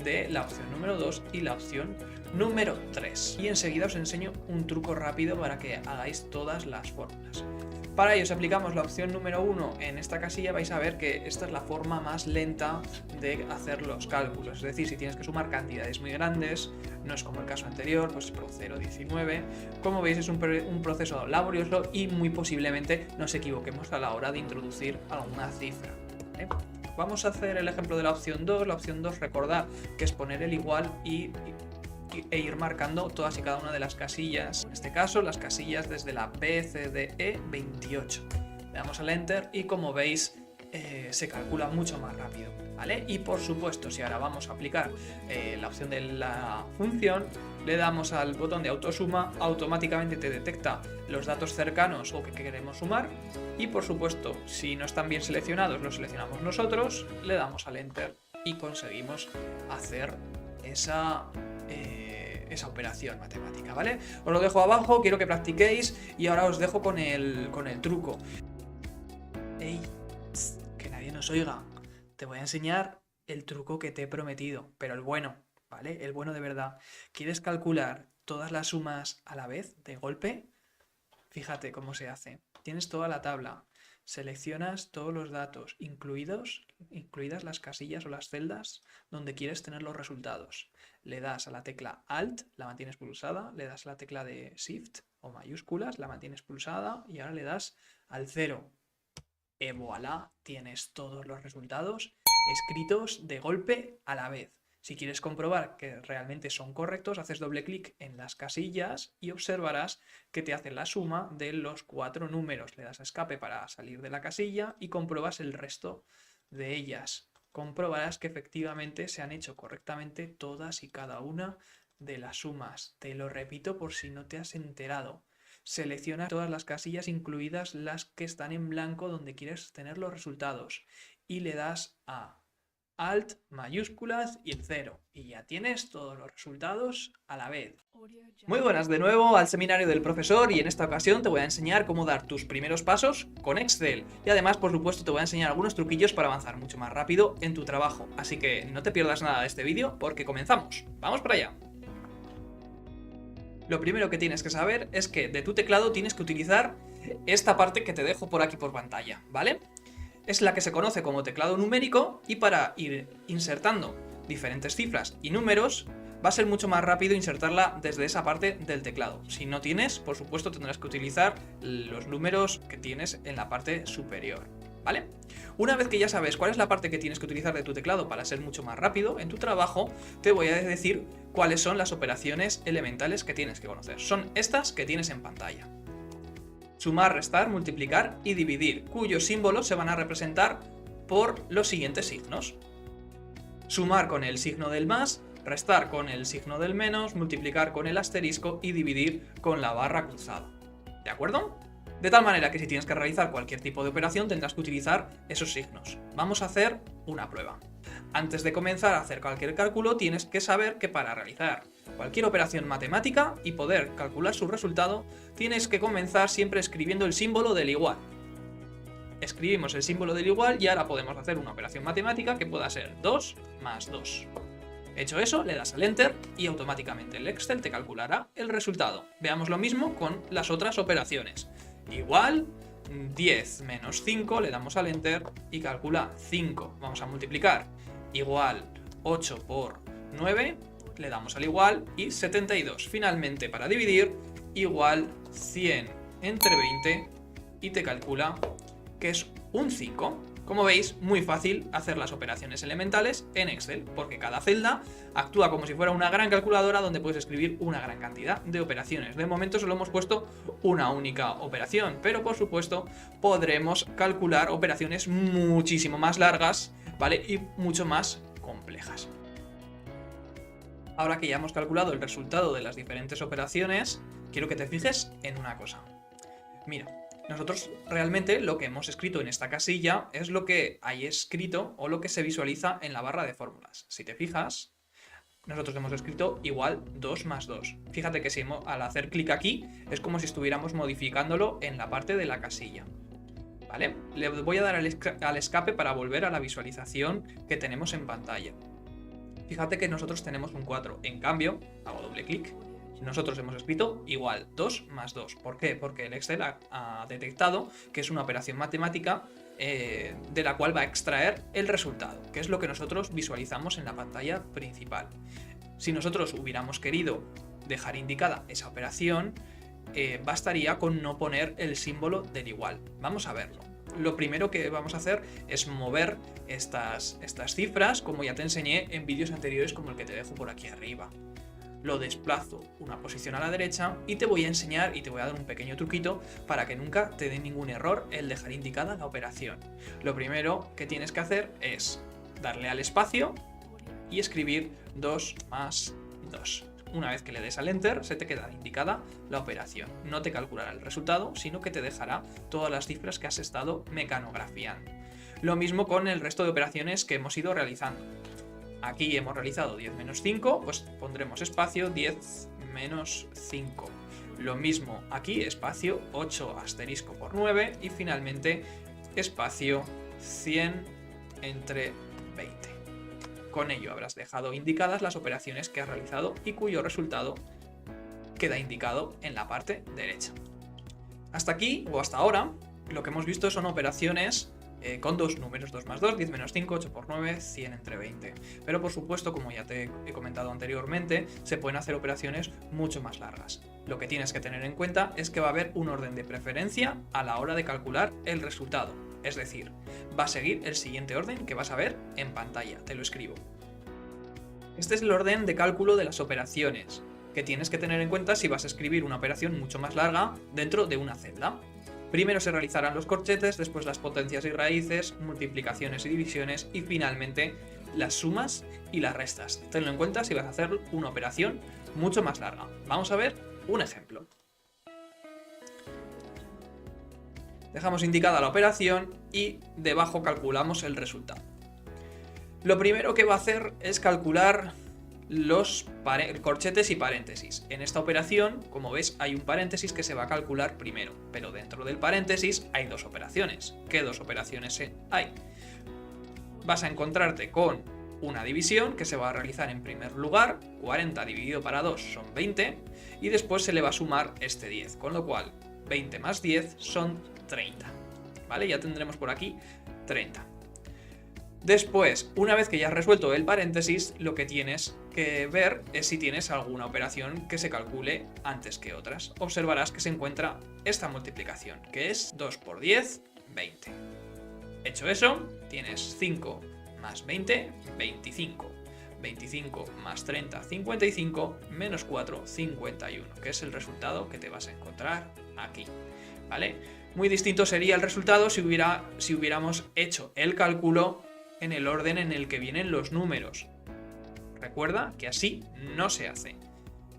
de la opción número 2 y la opción número 3. Y enseguida os enseño un truco rápido para que hagáis todas las fórmulas. Para ello, si aplicamos la opción número 1 en esta casilla, vais a ver que esta es la forma más lenta de hacer los cálculos. Es decir, si tienes que sumar cantidades muy grandes, no es como el caso anterior, pues por 0,19. Como veis, es un proceso laborioso y muy posiblemente nos equivoquemos a la hora de introducir alguna cifra. ¿Vale? Vamos a hacer el ejemplo de la opción 2. La opción 2, recordad que es poner el igual e ir marcando todas y cada una de las casillas, en este caso las casillas desde la B, C, D, E 28. Le damos al Enter y como veis se calcula mucho más rápido, ¿vale? Y por supuesto, si ahora vamos a aplicar la opción de la función, le damos al botón de autosuma, automáticamente te detecta los datos cercanos o que queremos sumar y por supuesto, si no están bien seleccionados, los seleccionamos nosotros, le damos al Enter y conseguimos hacer esa operación matemática, ¿vale? Os lo dejo abajo, quiero que practiquéis y ahora os dejo con el truco. ¡Ey! Que nadie nos oiga. Te voy a enseñar el truco que te he prometido, pero el bueno, ¿vale? El bueno de verdad. ¿Quieres calcular todas las sumas a la vez, de golpe? Fíjate cómo se hace. Tienes toda la tabla. Seleccionas todos los datos, incluidas las casillas o las celdas donde quieres tener los resultados. Le das a la tecla Alt, la mantienes pulsada, le das a la tecla de Shift o mayúsculas, la mantienes pulsada y ahora le das al 0. Et voilà, tienes todos los resultados escritos de golpe a la vez. Si quieres comprobar que realmente son correctos, haces doble clic en las casillas y observarás que te hace la suma de los 4 números. Le das a escape para salir de la casilla y compruebas el resto de ellas. Comprobarás que efectivamente se han hecho correctamente todas y cada una de las sumas. Te lo repito por si no te has enterado. Selecciona todas las casillas, incluidas las que están en blanco donde quieres tener los resultados. Y le das a Alt, mayúsculas y el 0. Y ya tienes todos los resultados a la vez. Muy buenas de nuevo al seminario del profesor y en esta ocasión te voy a enseñar cómo dar tus primeros pasos con Excel. Y además, por supuesto, te voy a enseñar algunos truquillos para avanzar mucho más rápido en tu trabajo. Así que no te pierdas nada de este vídeo porque comenzamos. ¡Vamos para allá! Lo primero que tienes que saber es que de tu teclado tienes que utilizar esta parte que te dejo por aquí por pantalla, ¿vale? Es la que se conoce como teclado numérico y para ir insertando diferentes cifras y números va a ser mucho más rápido insertarla desde esa parte del teclado. Si no tienes, por supuesto tendrás que utilizar los números que tienes en la parte superior, ¿vale? Una vez que ya sabes cuál es la parte que tienes que utilizar de tu teclado para ser mucho más rápido en tu trabajo, te voy a decir cuáles son las operaciones elementales que tienes que conocer. Son estas que tienes en pantalla. Sumar, restar, multiplicar y dividir, cuyos símbolos se van a representar por los siguientes signos. Sumar con el signo del más, restar con el signo del menos, multiplicar con el asterisco y dividir con la barra cruzada. ¿De acuerdo? De tal manera que si tienes que realizar cualquier tipo de operación tendrás que utilizar esos signos. Vamos a hacer una prueba. Antes de comenzar a hacer cualquier cálculo tienes que saber que para realizar cualquier operación matemática y poder calcular su resultado tienes que comenzar siempre escribiendo el símbolo del igual. Escribimos el símbolo del igual y ahora podemos hacer una operación matemática que pueda ser 2 más 2. Hecho eso, le das al Enter y automáticamente el Excel te calculará el resultado. Veamos lo mismo con las otras operaciones. Igual 10 menos 5, le damos al Enter y calcula 5. Vamos a multiplicar. Igual 8 por 9, le damos al igual y 72. Finalmente, para dividir, igual 100 entre 20 y te calcula que es un 5. Como veis, muy fácil hacer las operaciones elementales en Excel, porque cada celda actúa como si fuera una gran calculadora donde puedes escribir una gran cantidad de operaciones. De momento solo hemos puesto una única operación, pero por supuesto podremos calcular operaciones muchísimo más largas, ¿vale? Y mucho más complejas. Ahora que ya hemos calculado el resultado de las diferentes operaciones, quiero que te fijes en una cosa. Mira. Nosotros realmente lo que hemos escrito en esta casilla es lo que hay escrito o lo que se visualiza en la barra de fórmulas. Si te fijas, nosotros hemos escrito igual 2 más 2. Fíjate que al hacer clic aquí es como si estuviéramos modificándolo en la parte de la casilla. ¿Vale? Le voy a dar al escape para volver a la visualización que tenemos en pantalla. Fíjate que nosotros tenemos un 4. En cambio, hago doble clic. Nosotros hemos escrito igual 2 más 2. ¿Por qué? Porque el Excel ha detectado que es una operación matemática de la cual va a extraer el resultado, que es lo que nosotros visualizamos en la pantalla principal. Si nosotros hubiéramos querido dejar indicada esa operación, bastaría con no poner el símbolo del igual. Vamos a verlo. Lo primero que vamos a hacer es mover estas cifras, como ya te enseñé en vídeos anteriores como el que te dejo por aquí arriba. Lo desplazo una posición a la derecha y te voy a enseñar y te voy a dar un pequeño truquito para que nunca te dé ningún error el dejar indicada la operación. Lo primero que tienes que hacer es darle al espacio y escribir 2 más 2. Una vez que le des al Enter se te queda indicada la operación. No te calculará el resultado, sino que te dejará todas las cifras que has estado mecanografiando. Lo mismo con el resto de operaciones que hemos ido realizando. Aquí hemos realizado 10 menos 5, pues pondremos espacio 10 menos 5. Lo mismo aquí, espacio 8 asterisco por 9 y finalmente espacio 100 entre 20. Con ello habrás dejado indicadas las operaciones que has realizado y cuyo resultado queda indicado en la parte derecha. Hasta aquí o hasta ahora lo que hemos visto son operaciones con dos números, 2 más 2, 10 menos 5, 8 por 9, 100 entre 20. Pero por supuesto, como ya te he comentado anteriormente, se pueden hacer operaciones mucho más largas. Lo que tienes que tener en cuenta es que va a haber un orden de preferencia a la hora de calcular el resultado. Es decir, va a seguir el siguiente orden que vas a ver en pantalla. Te lo escribo. Este es el orden de cálculo de las operaciones que tienes que tener en cuenta si vas a escribir una operación mucho más larga dentro de una celda. Primero se realizarán los corchetes, después las potencias y raíces, multiplicaciones y divisiones y finalmente las sumas y las restas. Tenlo en cuenta si vas a hacer una operación mucho más larga. Vamos a ver un ejemplo. Dejamos indicada la operación y debajo calculamos el resultado. Lo primero que va a hacer es calcular los corchetes y paréntesis. En esta operación, como ves, hay un paréntesis que se va a calcular primero, pero dentro del paréntesis hay dos operaciones. ¿Qué dos operaciones hay? Vas a encontrarte con una división que se va a realizar en primer lugar, 40 dividido para 2 son 20, y después se le va a sumar este 10, con lo cual 20 más 10 son 30. ¿Vale? Ya tendremos por aquí 30. Después, una vez que ya has resuelto el paréntesis, lo que tienes que ver es si tienes alguna operación que se calcule antes que otras. Observarás que se encuentra esta multiplicación, que es 2 por 10, 20. Hecho eso, tienes 5 más 20, 25. 25 más 30, 55, menos 4, 51, que es el resultado que te vas a encontrar aquí, ¿vale? Muy distinto sería el resultado si hubiéramos hecho el cálculo en el orden en el que vienen los números. Recuerda que así no se hace.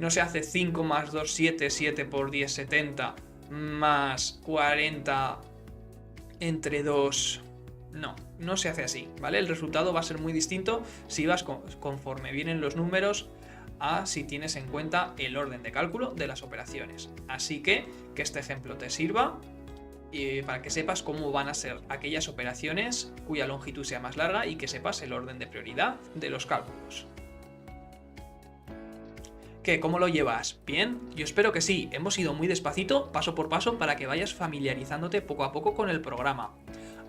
No se hace 5 más 2, 7, 7 por 10, 70, más 40 entre 2... No se hace así, ¿vale? El resultado va a ser muy distinto si vas conforme vienen los números a si tienes en cuenta el orden de cálculo de las operaciones. Así que este ejemplo te sirva para que sepas cómo van a ser aquellas operaciones cuya longitud sea más larga y que sepas el orden de prioridad de los cálculos. ¿Qué? ¿Cómo lo llevas? ¿Bien? Yo espero que sí. Hemos ido muy despacito, paso por paso, para que vayas familiarizándote poco a poco con el programa.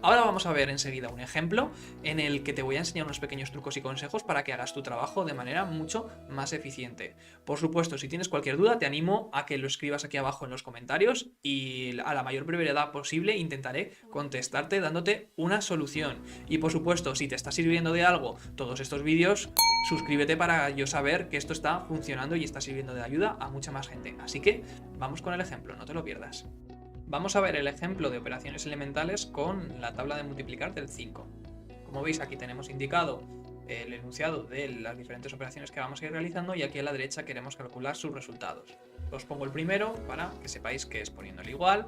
Ahora vamos a ver enseguida un ejemplo en el que te voy a enseñar unos pequeños trucos y consejos para que hagas tu trabajo de manera mucho más eficiente. Por supuesto, si tienes cualquier duda, te animo a que lo escribas aquí abajo en los comentarios y a la mayor brevedad posible intentaré contestarte dándote una solución. Y por supuesto, si te está sirviendo de algo todos estos vídeos, suscríbete para yo saber que esto está funcionando y está sirviendo de ayuda a mucha más gente. Así que vamos con el ejemplo, no te lo pierdas. Vamos a ver el ejemplo de operaciones elementales con la tabla de multiplicar del 5. Como veis, aquí tenemos indicado el enunciado de las diferentes operaciones que vamos a ir realizando y aquí a la derecha queremos calcular sus resultados. Os pongo el primero para que sepáis que es poniendo el igual,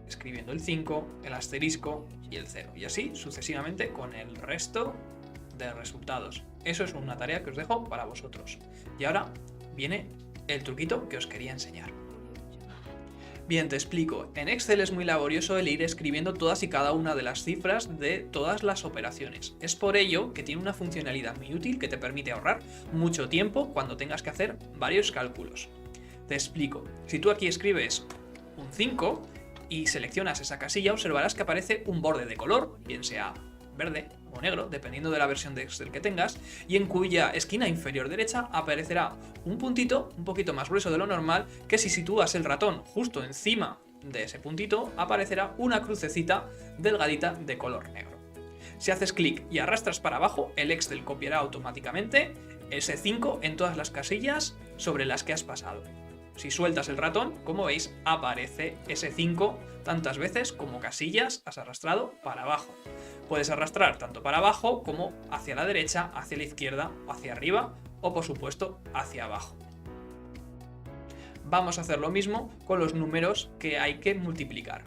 escribiendo el 5, el asterisco y el 0. Y así sucesivamente con el resto de resultados. Eso es una tarea que os dejo para vosotros. Y ahora viene el truquito que os quería enseñar. Bien, te explico. En Excel es muy laborioso el ir escribiendo todas y cada una de las cifras de todas las operaciones. Es por ello que tiene una funcionalidad muy útil que te permite ahorrar mucho tiempo cuando tengas que hacer varios cálculos. Te explico. Si tú aquí escribes un 5 y seleccionas esa casilla, observarás que aparece un borde de color, bien sea verde o negro, dependiendo de la versión de Excel que tengas, y en cuya esquina inferior derecha aparecerá un puntito un poquito más grueso de lo normal, que si sitúas el ratón justo encima de ese puntito, aparecerá una crucecita delgadita de color negro. Si haces clic y arrastras para abajo, el Excel copiará automáticamente ese 5 en todas las casillas sobre las que has pasado. Si sueltas el ratón, como veis, aparece ese 5 tantas veces como casillas has arrastrado para abajo. Puedes arrastrar tanto para abajo como hacia la derecha, hacia la izquierda, hacia arriba o por supuesto hacia abajo. Vamos a hacer lo mismo con los números que hay que multiplicar.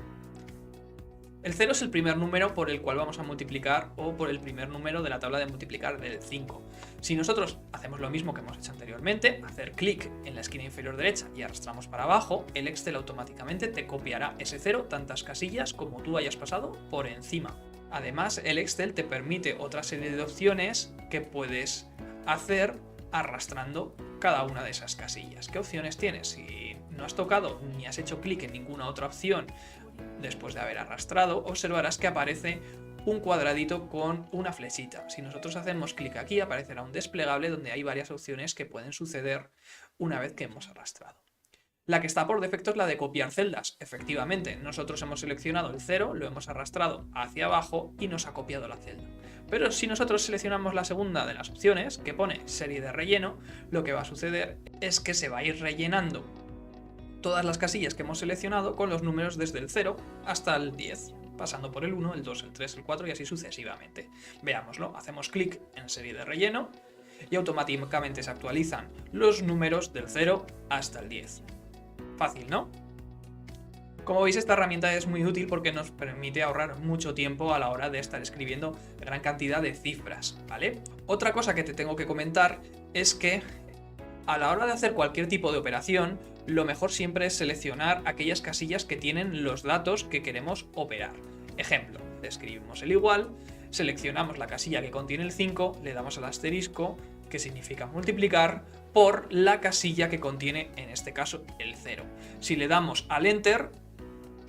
El 0 es el primer número por el cual vamos a multiplicar o por el primer número de la tabla de multiplicar del 5. Si nosotros hacemos lo mismo que hemos hecho anteriormente, hacer clic en la esquina inferior derecha y arrastramos para abajo, el Excel automáticamente te copiará ese 0 tantas casillas como tú hayas pasado por encima. Además, el Excel te permite otra serie de opciones que puedes hacer arrastrando cada una de esas casillas. ¿Qué opciones tienes? Si no has tocado ni has hecho clic en ninguna otra opción después de haber arrastrado, observarás que aparece un cuadradito con una flechita. Si nosotros hacemos clic aquí, aparecerá un desplegable donde hay varias opciones que pueden suceder una vez que hemos arrastrado. La que está por defecto es la de copiar celdas. Efectivamente, nosotros hemos seleccionado el 0, lo hemos arrastrado hacia abajo y nos ha copiado la celda. Pero si nosotros seleccionamos la segunda de las opciones, que pone serie de relleno, lo que va a suceder es que se va a ir rellenando todas las casillas que hemos seleccionado con los números desde el 0 hasta el 10, pasando por el 1, el 2, el 3, el 4 y así sucesivamente. Veámoslo, hacemos clic en serie de relleno y automáticamente se actualizan los números del 0 hasta el 10. Fácil, ¿no? Como veis, esta herramienta es muy útil porque nos permite ahorrar mucho tiempo a la hora de estar escribiendo gran cantidad de cifras, ¿vale? Otra cosa que te tengo que comentar es que a la hora de hacer cualquier tipo de operación, lo mejor siempre es seleccionar aquellas casillas que tienen los datos que queremos operar. Ejemplo, escribimos el igual, seleccionamos la casilla que contiene el 5, le damos al asterisco, que significa multiplicar, por la casilla que contiene, en este caso, el 0. Si le damos al Enter,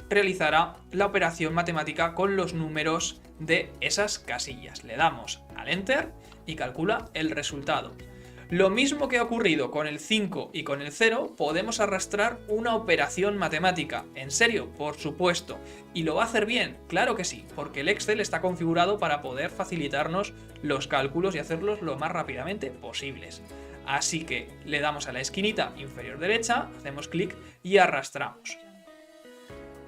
realizará la operación matemática con los números de esas casillas. Le damos al Enter y calcula el resultado. Lo mismo que ha ocurrido con el 5 y con el 0, podemos arrastrar una operación matemática. ¿En serio? Por supuesto. ¿Y lo va a hacer bien? Claro que sí, porque el Excel está configurado para poder facilitarnos los cálculos y hacerlos lo más rápidamente posibles. Así que le damos a la esquinita inferior derecha, hacemos clic y arrastramos.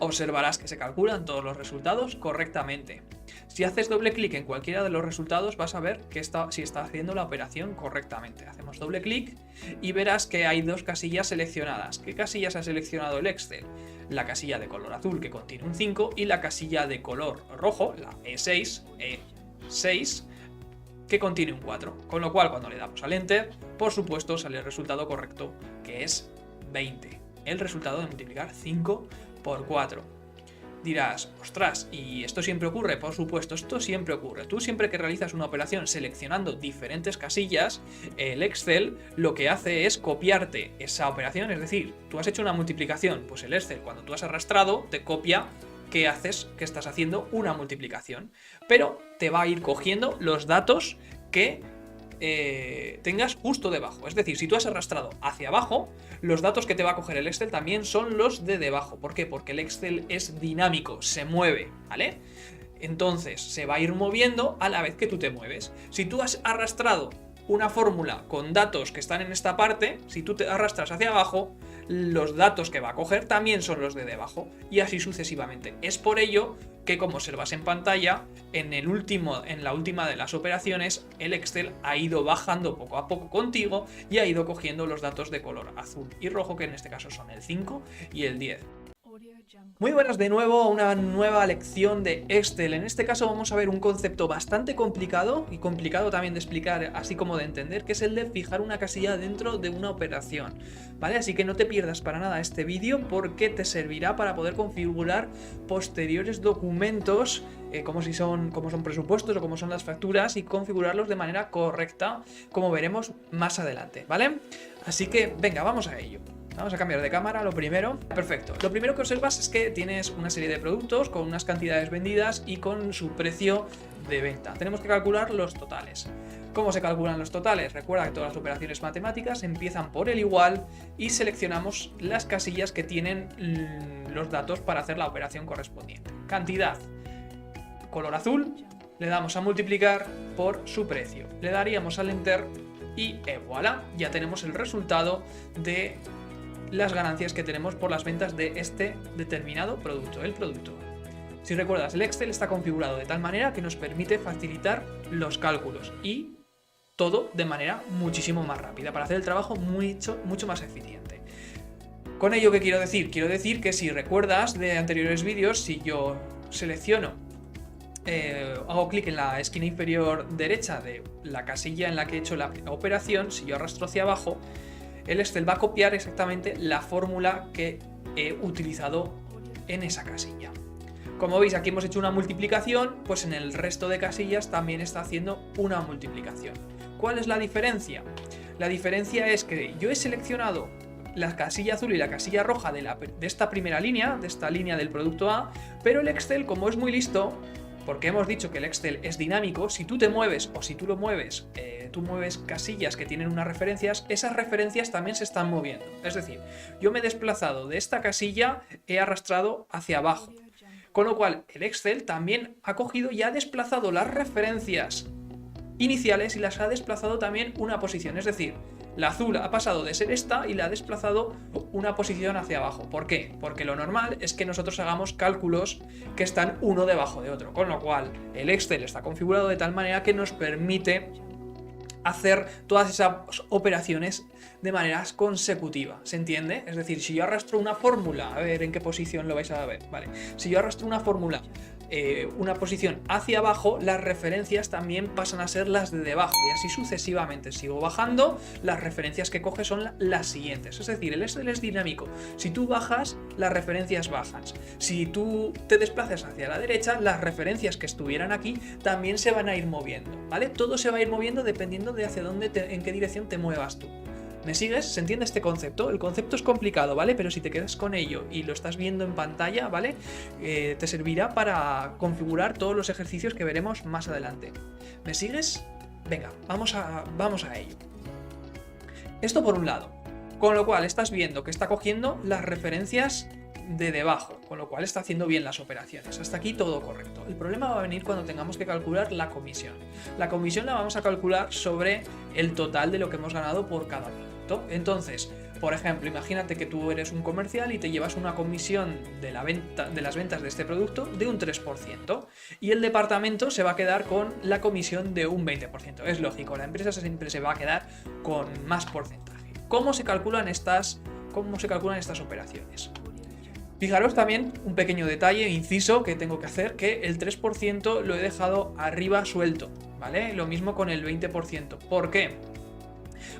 Observarás que se calculan todos los resultados correctamente. Si haces doble clic en cualquiera de los resultados vas a ver que si está haciendo la operación correctamente. Hacemos doble clic y verás que hay dos casillas seleccionadas. ¿Qué casillas ha seleccionado el Excel? La casilla de color azul que contiene un 5 y la casilla de color rojo, la E6, que contiene un 4. Con lo cual cuando le damos al Enter, por supuesto sale el resultado correcto, que es 20. El resultado de multiplicar 5 por 4. Dirás, ostras, ¿y esto siempre ocurre? Por supuesto, esto siempre ocurre. Tú siempre que realizas una operación seleccionando diferentes casillas, el Excel lo que hace es copiarte esa operación, es decir, tú has hecho una multiplicación, pues el Excel cuando tú has arrastrado te copia que estás haciendo una multiplicación, pero te va a ir cogiendo los datos que tengas justo debajo. Es decir, si tú has arrastrado hacia abajo, los datos que te va a coger el Excel también son los de debajo. ¿Por qué? Porque el Excel es dinámico, se mueve, ¿vale? Entonces se va a ir moviendo a la vez que tú te mueves. Si tú has arrastrado una fórmula con datos que están en esta parte, si tú te arrastras hacia abajo, los datos que va a coger también son los de debajo y así sucesivamente. Es por ello que, como observas en pantalla, en la última de las operaciones, el Excel ha ido bajando poco a poco contigo y ha ido cogiendo los datos de color azul y rojo, que en este caso son el 5 y el 10. Muy buenas de nuevo a una nueva lección de Excel. En este caso vamos a ver un concepto bastante complicado y complicado también de explicar, así como de entender, que es el de fijar una casilla dentro de una operación, ¿vale? Así que no te pierdas para nada este vídeo porque te servirá para poder configurar posteriores documentos como son presupuestos o como son las facturas y configurarlos de manera correcta, como veremos más adelante, ¿vale? Así que venga, vamos a ello. Vamos a cambiar de cámara, lo primero. Perfecto. Lo primero que observas es que tienes una serie de productos con unas cantidades vendidas y con su precio de venta. Tenemos que calcular los totales. ¿Cómo se calculan los totales? Recuerda que todas las operaciones matemáticas empiezan por el igual y seleccionamos las casillas que tienen los datos para hacer la operación correspondiente. Cantidad, color azul, le damos a multiplicar por su precio. Le daríamos al Enter y voilà, ya tenemos el resultado de las ganancias que tenemos por las ventas de este determinado producto, el producto. Si recuerdas, el Excel está configurado de tal manera que nos permite facilitar los cálculos y todo de manera muchísimo más rápida para hacer el trabajo mucho más eficiente. ¿Con ello qué quiero decir? Quiero decir que si recuerdas de anteriores vídeos, si yo selecciono, hago clic en la esquina inferior derecha de la casilla en la que he hecho la operación, si yo arrastro hacia abajo, el Excel va a copiar exactamente la fórmula que he utilizado en esa casilla. Como veis, aquí hemos hecho una multiplicación, pues en el resto de casillas también está haciendo una multiplicación. ¿Cuál es la diferencia? La diferencia es que yo he seleccionado la casilla azul y la casilla roja de esta primera línea, de esta línea del producto A, pero el Excel, como es muy listo, porque hemos dicho que el Excel es dinámico, si tú te mueves o si tú lo mueves, tú mueves casillas que tienen unas referencias, esas referencias también se están moviendo. Es decir, yo me he desplazado de esta casilla, he arrastrado hacia abajo. Con lo cual, el Excel también ha cogido y ha desplazado las referencias iniciales y las ha desplazado también una posición. Es decir, la azul ha pasado de ser esta y la ha desplazado una posición hacia abajo. ¿Por qué? Porque lo normal es que nosotros hagamos cálculos que están uno debajo de otro. Con lo cual, el Excel está configurado de tal manera que nos permite hacer todas esas operaciones de manera consecutiva, ¿se entiende? Es decir, si yo arrastro una fórmula, a ver en qué posición lo vais a ver, vale, si yo arrastro una fórmula, una posición hacia abajo, las referencias también pasan a ser las de debajo y así sucesivamente. Sigo bajando, las referencias que coge son las siguientes. Es decir, el Excel es dinámico. Si tú bajas, las referencias bajan. Si tú te desplazas hacia la derecha, las referencias que estuvieran aquí también se van a ir moviendo, ¿vale? Todo se va a ir moviendo dependiendo de hacia dónde, en qué dirección te muevas tú. ¿Me sigues? ¿Se entiende este concepto? El concepto es complicado, ¿vale? Pero si te quedas con ello y lo estás viendo en pantalla, ¿vale? Te servirá para configurar todos los ejercicios que veremos más adelante. ¿Me sigues? Venga, vamos a ello. Esto por un lado. Con lo cual estás viendo que está cogiendo las referencias de debajo, con lo cual está haciendo bien las operaciones. Hasta aquí todo correcto. El problema va a venir cuando tengamos que calcular la comisión. La comisión la vamos a calcular sobre el total de lo que hemos ganado por cada producto. Entonces, por ejemplo, imagínate que tú eres un comercial y te llevas una comisión de las ventas de este producto de un 3%, y el departamento se va a quedar con la comisión de un 20%. Es lógico, la empresa siempre se va a quedar con más porcentaje. ¿Cómo se calculan estas operaciones? Fijaros también un pequeño detalle, inciso que tengo que hacer, que el 3% lo he dejado arriba suelto, ¿vale? Lo mismo con el 20%. ¿Por qué?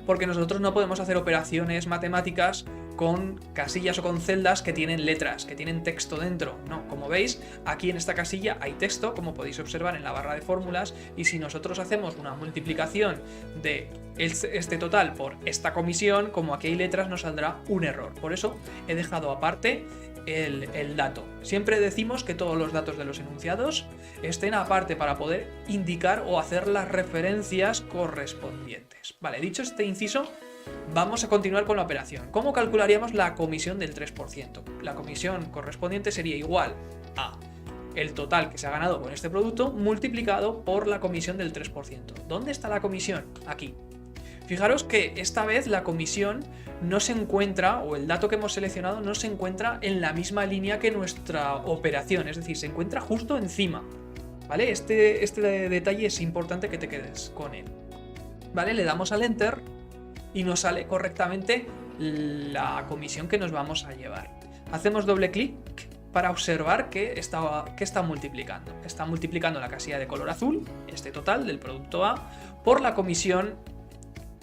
Porque nosotros no podemos hacer operaciones matemáticas con casillas o con celdas que tienen letras, que tienen texto dentro. No, como veis, aquí en esta casilla hay texto, como podéis observar en la barra de fórmulas, y si nosotros hacemos una multiplicación de este total por esta comisión, como aquí hay letras, nos saldrá un error. Por eso he dejado aparte el dato. Siempre decimos que todos los datos de los enunciados estén aparte para poder indicar o hacer las referencias correspondientes. Vale, dicho este inciso, vamos a continuar con la operación. ¿Cómo calcularíamos la comisión del 3%? La comisión correspondiente sería igual a el total que se ha ganado con este producto multiplicado por la comisión del 3%. ¿Dónde está la comisión? Aquí. Fijaros que esta vez la comisión no se encuentra, o el dato que hemos seleccionado no se encuentra en la misma línea que nuestra operación, es decir, se encuentra justo encima, ¿vale? Este detalle es importante que te quedes con él, ¿vale? Le damos al Enter y nos sale correctamente la comisión que nos vamos a llevar. Hacemos doble clic para observar que está multiplicando. Está multiplicando la casilla de color azul, este total del producto A, por la comisión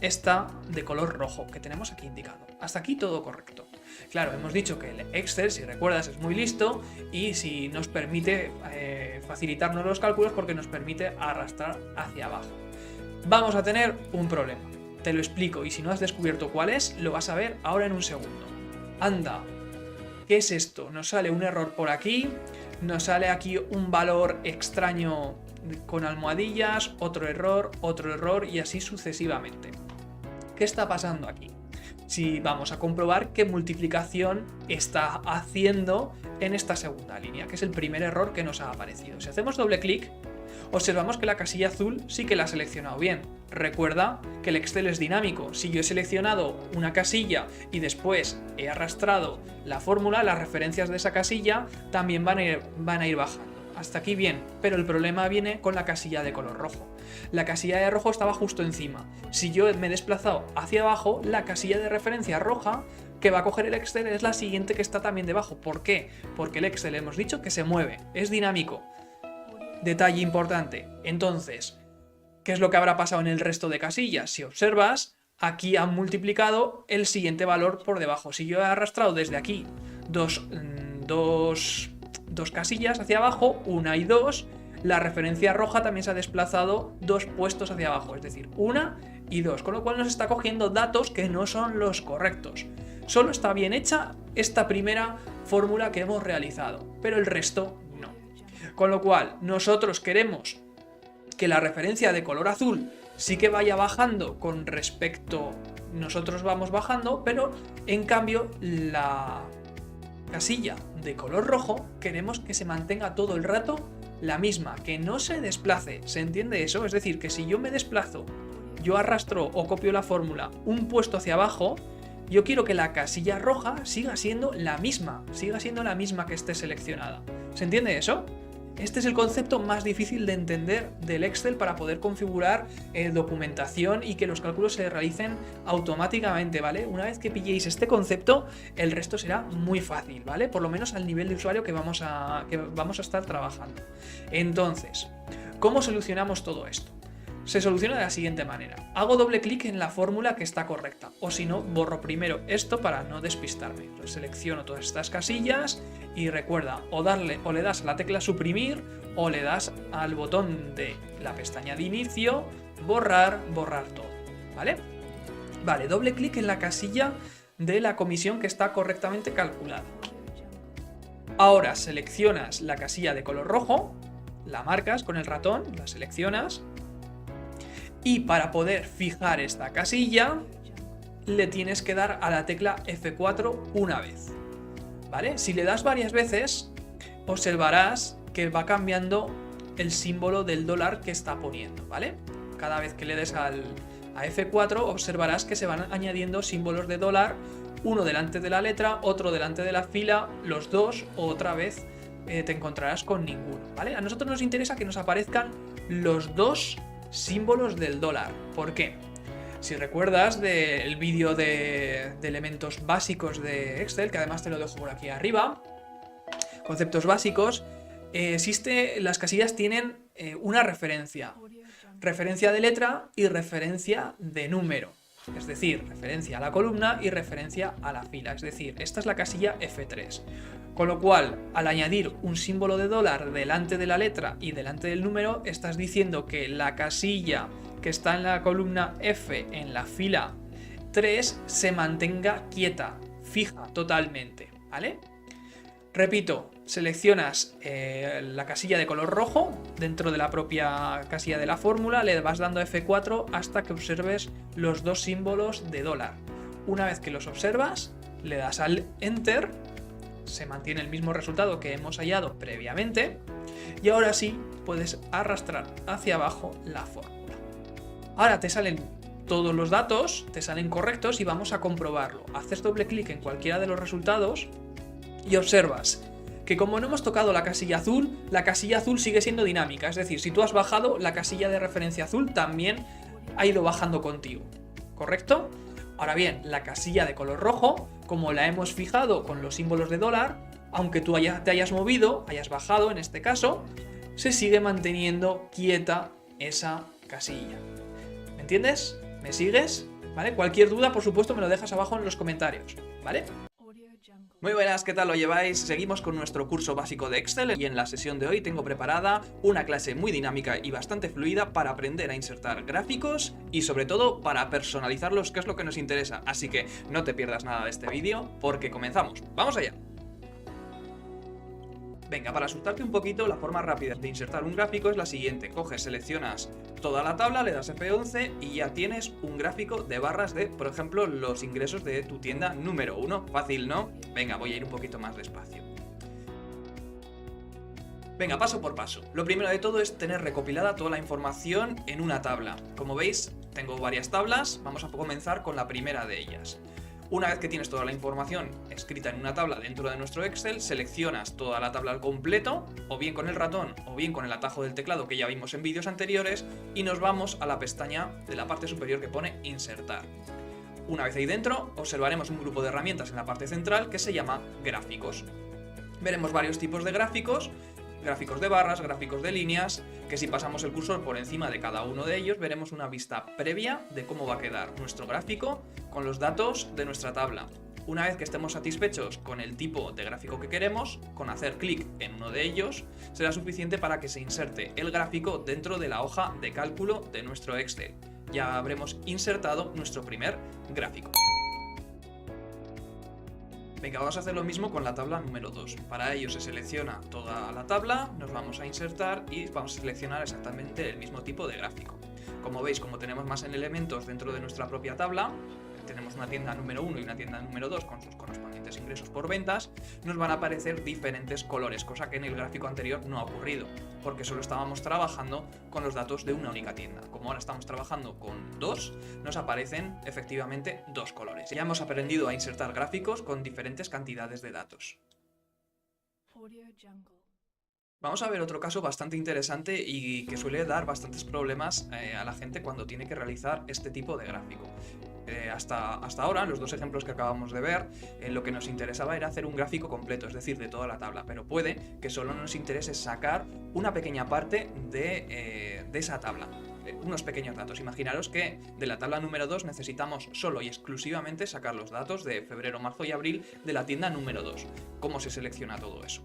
esta de color rojo que tenemos aquí indicado. Hasta aquí todo correcto. Claro, hemos dicho que el Excel, si recuerdas, es muy listo y si nos permite facilitarnos los cálculos porque nos permite arrastrar hacia abajo. Vamos a tener un problema. Te lo explico y si no has descubierto cuál es, lo vas a ver ahora en un segundo. Anda, ¿qué es esto? Nos sale un error por aquí, nos sale aquí un valor extraño con almohadillas, otro error y así sucesivamente. ¿Qué está pasando aquí? Si vamos a comprobar qué multiplicación está haciendo en esta segunda línea, que es el primer error que nos ha aparecido. Si hacemos doble clic, observamos que la casilla azul sí que la ha seleccionado bien. Recuerda que el Excel es dinámico. Si yo he seleccionado una casilla y después he arrastrado la fórmula, las referencias de esa casilla también van a ir bajando. Hasta aquí bien, pero el problema viene con la casilla de color rojo. La casilla de rojo estaba justo encima. Si yo me he desplazado hacia abajo, la casilla de referencia roja que va a coger el Excel es la siguiente que está también debajo. ¿Por qué? Porque el Excel hemos dicho que se mueve, es dinámico. Detalle importante. Entonces, ¿qué es lo que habrá pasado en el resto de casillas? Si observas, aquí han multiplicado el siguiente valor por debajo. Si yo he arrastrado desde aquí dos casillas hacia abajo, 1 y 2, la referencia roja también se ha desplazado 2 puestos hacia abajo, es decir, 1 y 2, con lo cual nos está cogiendo datos que no son los correctos. Solo está bien hecha esta primera fórmula que hemos realizado, pero el resto no. Con lo cual, nosotros queremos que la referencia de color azul sí que vaya bajando con respecto, nosotros vamos bajando, pero en cambio la casilla de color rojo queremos que se mantenga todo el rato la misma, que no se desplace. ¿Se entiende eso? Es decir, que si yo me desplazo, yo arrastro o copio la fórmula un puesto hacia abajo, yo quiero que la casilla roja siga siendo la misma que esté seleccionada. ¿Se entiende eso? Este es el concepto más difícil de entender del Excel para poder configurar documentación y que los cálculos se realicen automáticamente, ¿vale? Una vez que pilléis este concepto, el resto será muy fácil, ¿vale? Por lo menos al nivel de usuario que vamos a estar trabajando. Entonces, ¿cómo solucionamos todo esto? Se soluciona de la siguiente manera. Hago doble clic en la fórmula que está correcta, o si no, borro primero esto para no despistarme. Entonces, selecciono todas estas casillas y recuerda, o le das a la tecla suprimir o le das al botón de la pestaña de inicio, borrar todo, ¿vale? Vale, doble clic en la casilla de la comisión que está correctamente calculada. Ahora seleccionas la casilla de color rojo, la marcas con el ratón, la seleccionas. Y para poder fijar esta casilla, le tienes que dar a la tecla F4 una vez, ¿vale? Si le das varias veces, observarás que va cambiando el símbolo del dólar que está poniendo, ¿vale? Cada vez que le des a F4 observarás que se van añadiendo símbolos de dólar, uno delante de la letra, otro delante de la fila, los dos, o otra vez te encontrarás con ninguno, ¿vale? A nosotros nos interesa que nos aparezcan los dos símbolos del dólar. ¿Por qué? Si recuerdas del vídeo de elementos básicos de Excel, que además te lo dejo por aquí arriba, conceptos básicos, las casillas tienen una referencia de letra y referencia de número, es decir, referencia a la columna y referencia a la fila, es decir, esta es la casilla F3. Con lo cual, al añadir un símbolo de dólar delante de la letra y delante del número, estás diciendo que la casilla que está en la columna F en la fila 3 se mantenga quieta, fija totalmente, ¿vale? Repito, seleccionas la casilla de color rojo dentro de la propia casilla de la fórmula, le vas dando F4 hasta que observes los dos símbolos de dólar. Una vez que los observas, le das al Enter, se mantiene el mismo resultado que hemos hallado previamente y ahora sí puedes arrastrar hacia abajo la fórmula. Ahora te salen todos los datos, te salen correctos y vamos a comprobarlo. Haces doble clic en cualquiera de los resultados y observas que como no hemos tocado la casilla azul sigue siendo dinámica, es decir, si tú has bajado, la casilla de referencia azul también ha ido bajando contigo, ¿correcto? Ahora bien, la casilla de color rojo, como la hemos fijado con los símbolos de dólar, aunque tú te hayas movido, hayas bajado en este caso, se sigue manteniendo quieta esa casilla. ¿Me entiendes? ¿Me sigues? ¿Vale? Cualquier duda, por supuesto, me lo dejas abajo en los comentarios, ¿vale? Muy buenas, ¿qué tal lo lleváis? Seguimos con nuestro curso básico de Excel y en la sesión de hoy tengo preparada una clase muy dinámica y bastante fluida para aprender a insertar gráficos y sobre todo para personalizarlos, que es lo que nos interesa. Así que no te pierdas nada de este vídeo porque comenzamos. ¡Vamos allá! Venga, para asustarte un poquito, la forma rápida de insertar un gráfico es la siguiente. Coges, seleccionas toda la tabla, le das F11 y ya tienes un gráfico de barras de, por ejemplo, los ingresos de tu tienda número 1. Fácil, ¿no? Venga, voy a ir un poquito más despacio. Venga, paso por paso. Lo primero de todo es tener recopilada toda la información en una tabla. Como veis, tengo varias tablas. Vamos a comenzar con la primera de ellas. Una vez que tienes toda la información escrita en una tabla dentro de nuestro Excel, seleccionas toda la tabla al completo, o bien con el ratón o bien con el atajo del teclado que ya vimos en vídeos anteriores, y nos vamos a la pestaña de la parte superior que pone Insertar. Una vez ahí dentro, observaremos un grupo de herramientas en la parte central que se llama Gráficos. Veremos varios tipos de gráficos, gráficos de barras, gráficos de líneas, que si pasamos el cursor por encima de cada uno de ellos veremos una vista previa de cómo va a quedar nuestro gráfico con los datos de nuestra tabla. Una vez que estemos satisfechos con el tipo de gráfico que queremos, con hacer clic en uno de ellos, será suficiente para que se inserte el gráfico dentro de la hoja de cálculo de nuestro Excel. Ya habremos insertado nuestro primer gráfico. Venga, vamos a hacer lo mismo con la tabla número 2. Para ello se selecciona toda la tabla, nos vamos a insertar y vamos a seleccionar exactamente el mismo tipo de gráfico. Como veis, como tenemos más elementos dentro de nuestra propia tabla, tenemos una tienda número 1 y una tienda número 2 con sus correspondientes ingresos por ventas, nos van a aparecer diferentes colores, cosa que en el gráfico anterior no ha ocurrido, porque solo estábamos trabajando con los datos de una única tienda. Como ahora estamos trabajando con dos, nos aparecen efectivamente dos colores. Ya hemos aprendido a insertar gráficos con diferentes cantidades de datos. Vamos a ver otro caso bastante interesante y que suele dar bastantes problemas a la gente cuando tiene que realizar este tipo de gráfico. Hasta ahora, en los dos ejemplos que acabamos de ver, lo que nos interesaba era hacer un gráfico completo, es decir, de toda la tabla, pero puede que solo nos interese sacar una pequeña parte de esa tabla. Unos pequeños datos. Imaginaros que de la tabla número 2 necesitamos solo y exclusivamente sacar los datos de febrero, marzo y abril de la tienda número 2. ¿Cómo se selecciona todo eso?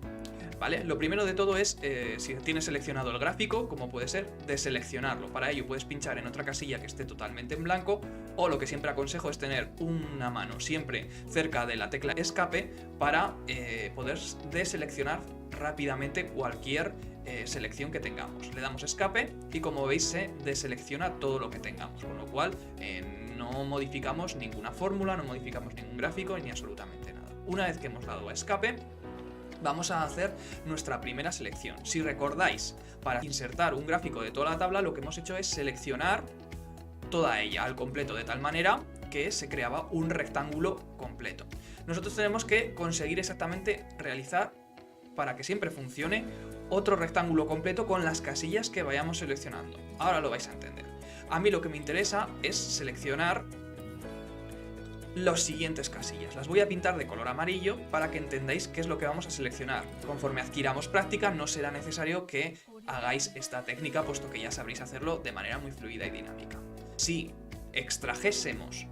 ¿Vale? Lo primero de todo es, si tienes seleccionado el gráfico, como puede ser, deseleccionarlo. Para ello puedes pinchar en otra casilla que esté totalmente en blanco, o lo que siempre aconsejo es tener una mano siempre cerca de la tecla escape para poder deseleccionar rápidamente cualquier selección que tengamos. Le damos escape y como veis se deselecciona todo lo que tengamos, con lo cual no modificamos ninguna fórmula, no modificamos ningún gráfico ni absolutamente nada. Una vez que hemos dado a escape, vamos a hacer nuestra primera selección. Si recordáis, para insertar un gráfico de toda la tabla, lo que hemos hecho es seleccionar toda ella al completo, de tal manera que se creaba un rectángulo completo. Nosotros tenemos que conseguir exactamente realizar, para que siempre funcione, otro rectángulo completo con las casillas que vayamos seleccionando. Ahora lo vais a entender. A mí lo que me interesa es seleccionar las siguientes casillas. Las voy a pintar de color amarillo para que entendáis qué es lo que vamos a seleccionar. Conforme adquiramos práctica, no será necesario que hagáis esta técnica, puesto que ya sabréis hacerlo de manera muy fluida y dinámica. Si extrajésemos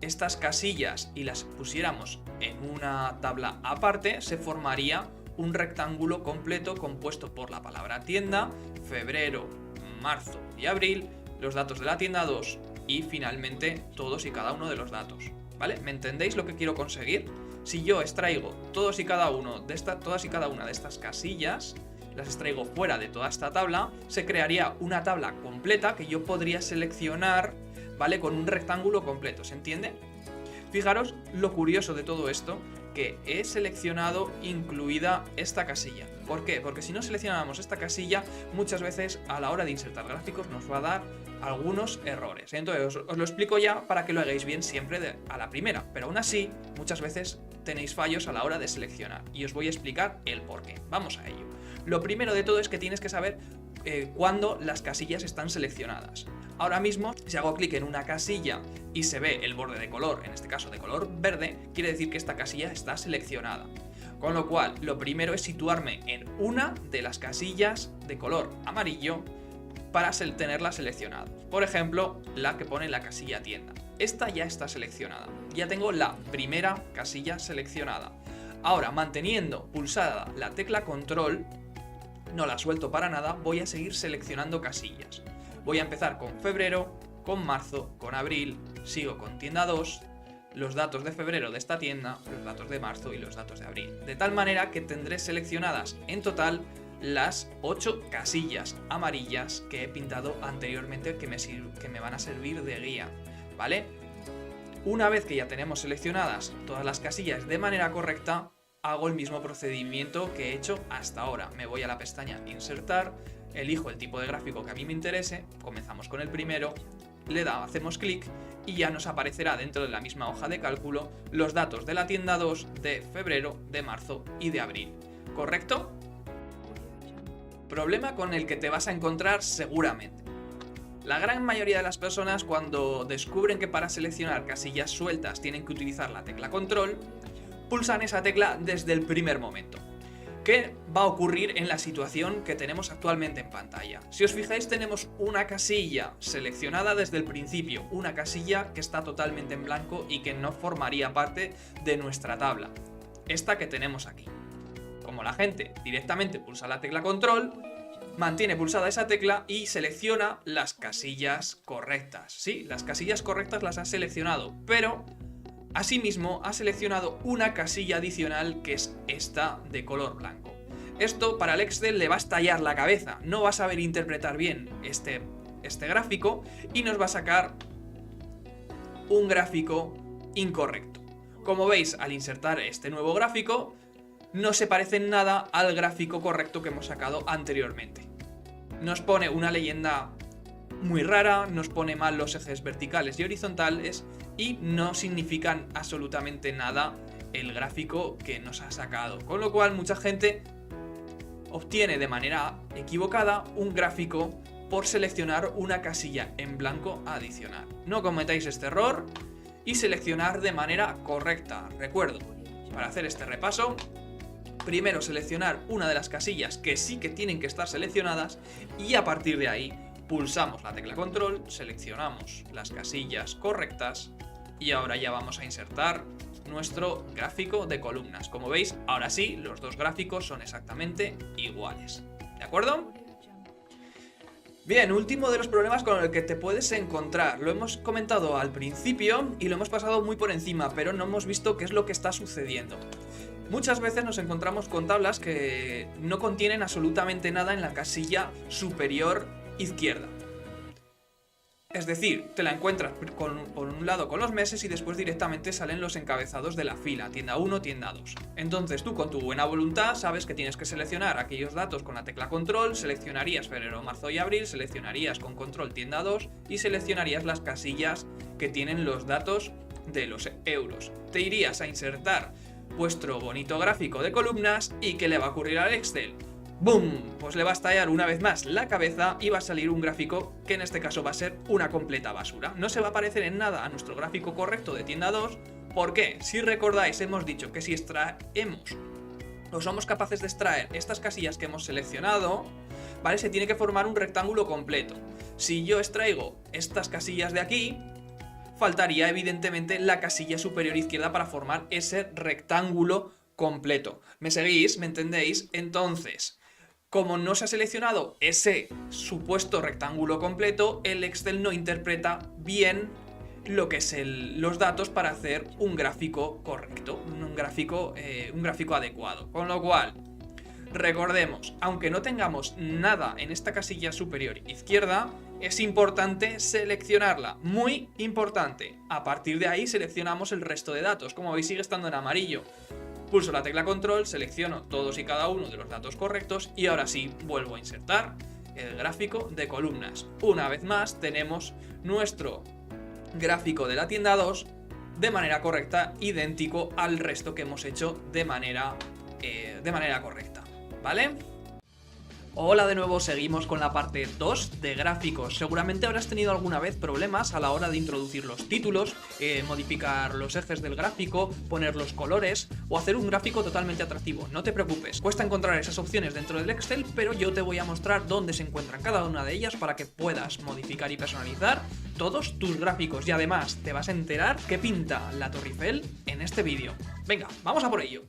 estas casillas y las pusiéramos en una tabla aparte, se formaría un rectángulo completo compuesto por la palabra tienda, febrero, marzo y abril, los datos de la tienda 2 y finalmente todos y cada uno de los datos, ¿vale? ¿Me entendéis lo que quiero conseguir? Si yo extraigo todas y cada una de estas casillas, las extraigo fuera de toda esta tabla, se crearía una tabla completa que yo podría seleccionar, ¿vale? Con un rectángulo completo, ¿se entiende? Fijaros lo curioso de todo esto, que he seleccionado incluida esta casilla. ¿Por qué? Porque si no seleccionamos esta casilla, muchas veces a la hora de insertar gráficos nos va a dar algunos errores. Entonces os lo explico ya para que lo hagáis bien siempre a la primera, pero aún así muchas veces tenéis fallos a la hora de seleccionar y os voy a explicar el por qué. Vamos a ello. Lo primero de todo es que tienes que saber cuándo las casillas están seleccionadas. Ahora mismo, si hago clic en una casilla y se ve el borde de color, en este caso de color verde, quiere decir que esta casilla está seleccionada. Con lo cual, lo primero es situarme en una de las casillas de color amarillo para tenerla seleccionada. Por ejemplo, la que pone la casilla tienda. Esta ya está seleccionada. Ya tengo la primera casilla seleccionada. Ahora, manteniendo pulsada la tecla control, no la suelto para nada, voy a seguir seleccionando casillas. Voy a empezar con febrero, con marzo, con abril, sigo con tienda 2, los datos de febrero de esta tienda, los datos de marzo y los datos de abril. De tal manera que tendré seleccionadas en total las 8 casillas amarillas que he pintado anteriormente que me van a servir de guía, ¿vale? Una vez que ya tenemos seleccionadas todas las casillas de manera correcta, hago el mismo procedimiento que he hecho hasta ahora. Me voy a la pestaña Insertar, elijo el tipo de gráfico que a mí me interese, comenzamos con el primero, hacemos clic y ya nos aparecerá dentro de la misma hoja de cálculo los datos de la tienda 2 de febrero, de marzo y de abril. ¿Correcto? Problema con el que te vas a encontrar seguramente. La gran mayoría de las personas, cuando descubren que para seleccionar casillas sueltas tienen que utilizar la tecla control, pulsan esa tecla desde el primer momento. ¿Qué va a ocurrir en la situación que tenemos actualmente en pantalla? Si os fijáis, tenemos una casilla seleccionada desde el principio, una casilla que está totalmente en blanco y que no formaría parte de nuestra tabla. Esta que tenemos aquí. Como la gente directamente pulsa la tecla control, mantiene pulsada esa tecla y selecciona las casillas correctas. Sí, las casillas correctas las ha seleccionado, pero asimismo ha seleccionado una casilla adicional que es esta de color blanco. Esto para el Excel le va a estallar la cabeza, no va a saber interpretar bien este gráfico y nos va a sacar un gráfico incorrecto. Como veis, al insertar este nuevo gráfico, no se parece en nada al gráfico correcto que hemos sacado anteriormente. Nos pone una leyenda muy rara, nos pone mal los ejes verticales y horizontales y no significan absolutamente nada el gráfico que nos ha sacado. Con lo cual mucha gente obtiene de manera equivocada un gráfico por seleccionar una casilla en blanco adicional. No cometáis este error y seleccionar de manera correcta. Recuerdo, para hacer este repaso, primero seleccionar una de las casillas que sí que tienen que estar seleccionadas y a partir de ahí pulsamos la tecla control, seleccionamos las casillas correctas y ahora ya vamos a insertar nuestro gráfico de columnas. Como veis, ahora sí, los dos gráficos son exactamente iguales. ¿De acuerdo? Bien, último de los problemas con el que te puedes encontrar. Lo hemos comentado al principio y lo hemos pasado muy por encima, pero no hemos visto qué es lo que está sucediendo. Muchas veces nos encontramos con tablas que no contienen absolutamente nada en la casilla superior izquierda. Es decir, te la encuentras por un lado con los meses y después directamente salen los encabezados de la fila, tienda 1, tienda 2. Entonces tú con tu buena voluntad sabes que tienes que seleccionar aquellos datos con la tecla control, seleccionarías febrero, marzo y abril, seleccionarías con control tienda 2 y seleccionarías las casillas que tienen los datos de los euros. Te irías a insertar vuestro bonito gráfico de columnas y ¿qué le va a ocurrir al Excel? ¡Bum! Pues le va a estallar una vez más la cabeza y va a salir un gráfico que en este caso va a ser una completa basura. No se va a parecer en nada a nuestro gráfico correcto de tienda 2. ¿Por qué? Si recordáis, hemos dicho que si extraemos o somos capaces de extraer estas casillas que hemos seleccionado, ¿vale? Se tiene que formar un rectángulo completo. Si yo extraigo estas casillas de aquí, faltaría evidentemente la casilla superior izquierda para formar ese rectángulo completo. ¿Me seguís? ¿Me entendéis? Entonces, como no se ha seleccionado ese supuesto rectángulo completo, el Excel no interpreta bien lo que es los datos para hacer un gráfico correcto, un gráfico adecuado. Con lo cual, recordemos, aunque no tengamos nada en esta casilla superior izquierda, es importante seleccionarla, muy importante. A partir de ahí seleccionamos el resto de datos. Como veis, sigue estando en amarillo. Pulso la tecla control, selecciono todos y cada uno de los datos correctos y ahora sí vuelvo a insertar el gráfico de columnas. Una vez más tenemos nuestro gráfico de la tienda 2 de manera correcta, idéntico al resto que hemos hecho de manera correcta, ¿vale? Hola de nuevo, seguimos con la parte 2 de gráficos. Seguramente habrás tenido alguna vez problemas a la hora de introducir los títulos, modificar los ejes del gráfico, poner los colores o hacer un gráfico totalmente atractivo. No te preocupes, cuesta encontrar esas opciones dentro del Excel, pero yo te voy a mostrar dónde se encuentran cada una de ellas para que puedas modificar y personalizar todos tus gráficos y además te vas a enterar qué pinta la Torre Eiffel en este vídeo. Venga, vamos a por ello.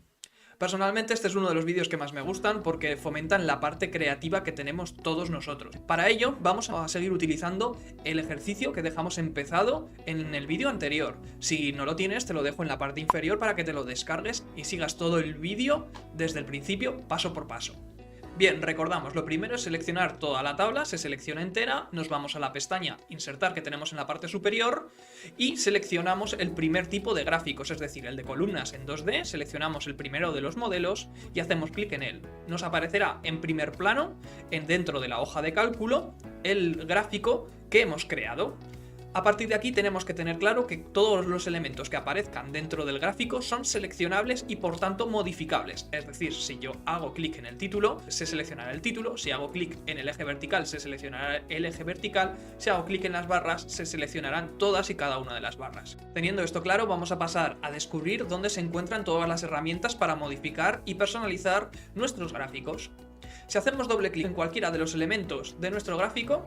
Personalmente este es uno de los vídeos que más me gustan porque fomentan la parte creativa que tenemos todos nosotros. Para ello vamos a seguir utilizando el ejercicio que dejamos empezado en el vídeo anterior. Si no lo tienes te lo dejo en la parte inferior para que te lo descargues y sigas todo el vídeo desde el principio, paso por paso. Bien, recordamos, lo primero es seleccionar toda la tabla, se selecciona entera, nos vamos a la pestaña Insertar que tenemos en la parte superior y seleccionamos el primer tipo de gráficos, es decir, el de columnas en 2D, seleccionamos el primero de los modelos y hacemos clic en él. Nos aparecerá en primer plano, dentro de la hoja de cálculo, el gráfico que hemos creado. A partir de aquí tenemos que tener claro que todos los elementos que aparezcan dentro del gráfico son seleccionables y por tanto modificables. Es decir, si yo hago clic en el título, se seleccionará el título, si hago clic en el eje vertical, se seleccionará el eje vertical, si hago clic en las barras, se seleccionarán todas y cada una de las barras. Teniendo esto claro, vamos a pasar a descubrir dónde se encuentran todas las herramientas para modificar y personalizar nuestros gráficos. Si hacemos doble clic en cualquiera de los elementos de nuestro gráfico,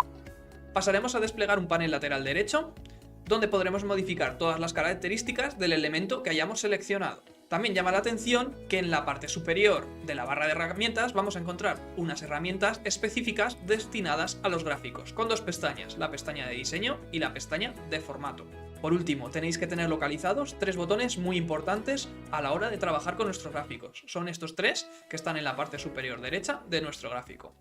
pasaremos a desplegar un panel lateral derecho, donde podremos modificar todas las características del elemento que hayamos seleccionado. También llama la atención que en la parte superior de la barra de herramientas vamos a encontrar unas herramientas específicas destinadas a los gráficos, con dos pestañas, la pestaña de diseño y la pestaña de formato. Por último, tenéis que tener localizados tres botones muy importantes a la hora de trabajar con nuestros gráficos. Son estos tres que están en la parte superior derecha de nuestro gráfico.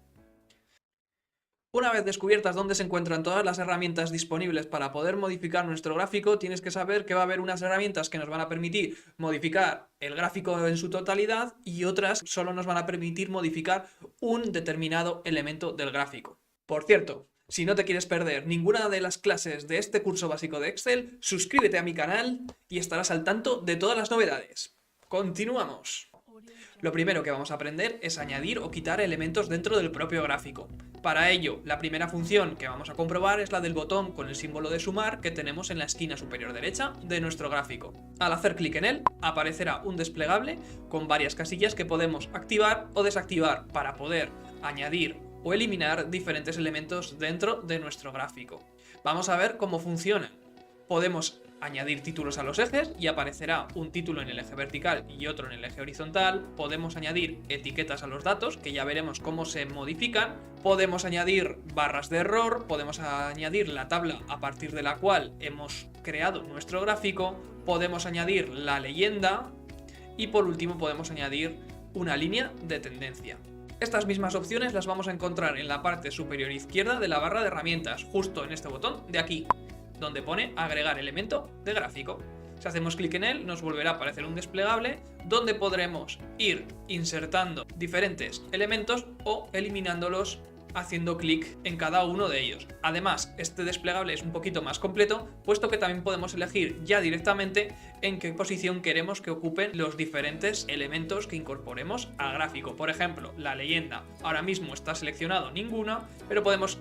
Una vez descubiertas dónde se encuentran todas las herramientas disponibles para poder modificar nuestro gráfico, tienes que saber que va a haber unas herramientas que nos van a permitir modificar el gráfico en su totalidad y otras solo nos van a permitir modificar un determinado elemento del gráfico. Por cierto, si no te quieres perder ninguna de las clases de este curso básico de Excel, suscríbete a mi canal y estarás al tanto de todas las novedades. ¡Continuamos! Lo primero que vamos a aprender es añadir o quitar elementos dentro del propio gráfico. Para ello, la primera función que vamos a comprobar es la del botón con el símbolo de sumar que tenemos en la esquina superior derecha de nuestro gráfico. Al hacer clic en él, aparecerá un desplegable con varias casillas que podemos activar o desactivar para poder añadir o eliminar diferentes elementos dentro de nuestro gráfico. Vamos a ver cómo funcionan. Podemos añadir títulos a los ejes y aparecerá un título en el eje vertical y otro en el eje horizontal. Podemos añadir etiquetas a los datos, que ya veremos cómo se modifican. Podemos añadir barras de error, podemos añadir la tabla a partir de la cual hemos creado nuestro gráfico, podemos añadir la leyenda y por último podemos añadir una línea de tendencia. Estas mismas opciones las vamos a encontrar en la parte superior izquierda de la barra de herramientas, justo en este botón de aquí, donde pone agregar elemento de gráfico. Si hacemos clic en él, nos volverá a aparecer un desplegable donde podremos ir insertando diferentes elementos o eliminándolos haciendo clic en cada uno de ellos. Además, este desplegable es un poquito más completo, puesto que también podemos elegir ya directamente en qué posición queremos que ocupen los diferentes elementos que incorporemos al gráfico. Por ejemplo, la leyenda. Ahora mismo está seleccionado ninguna, pero podemos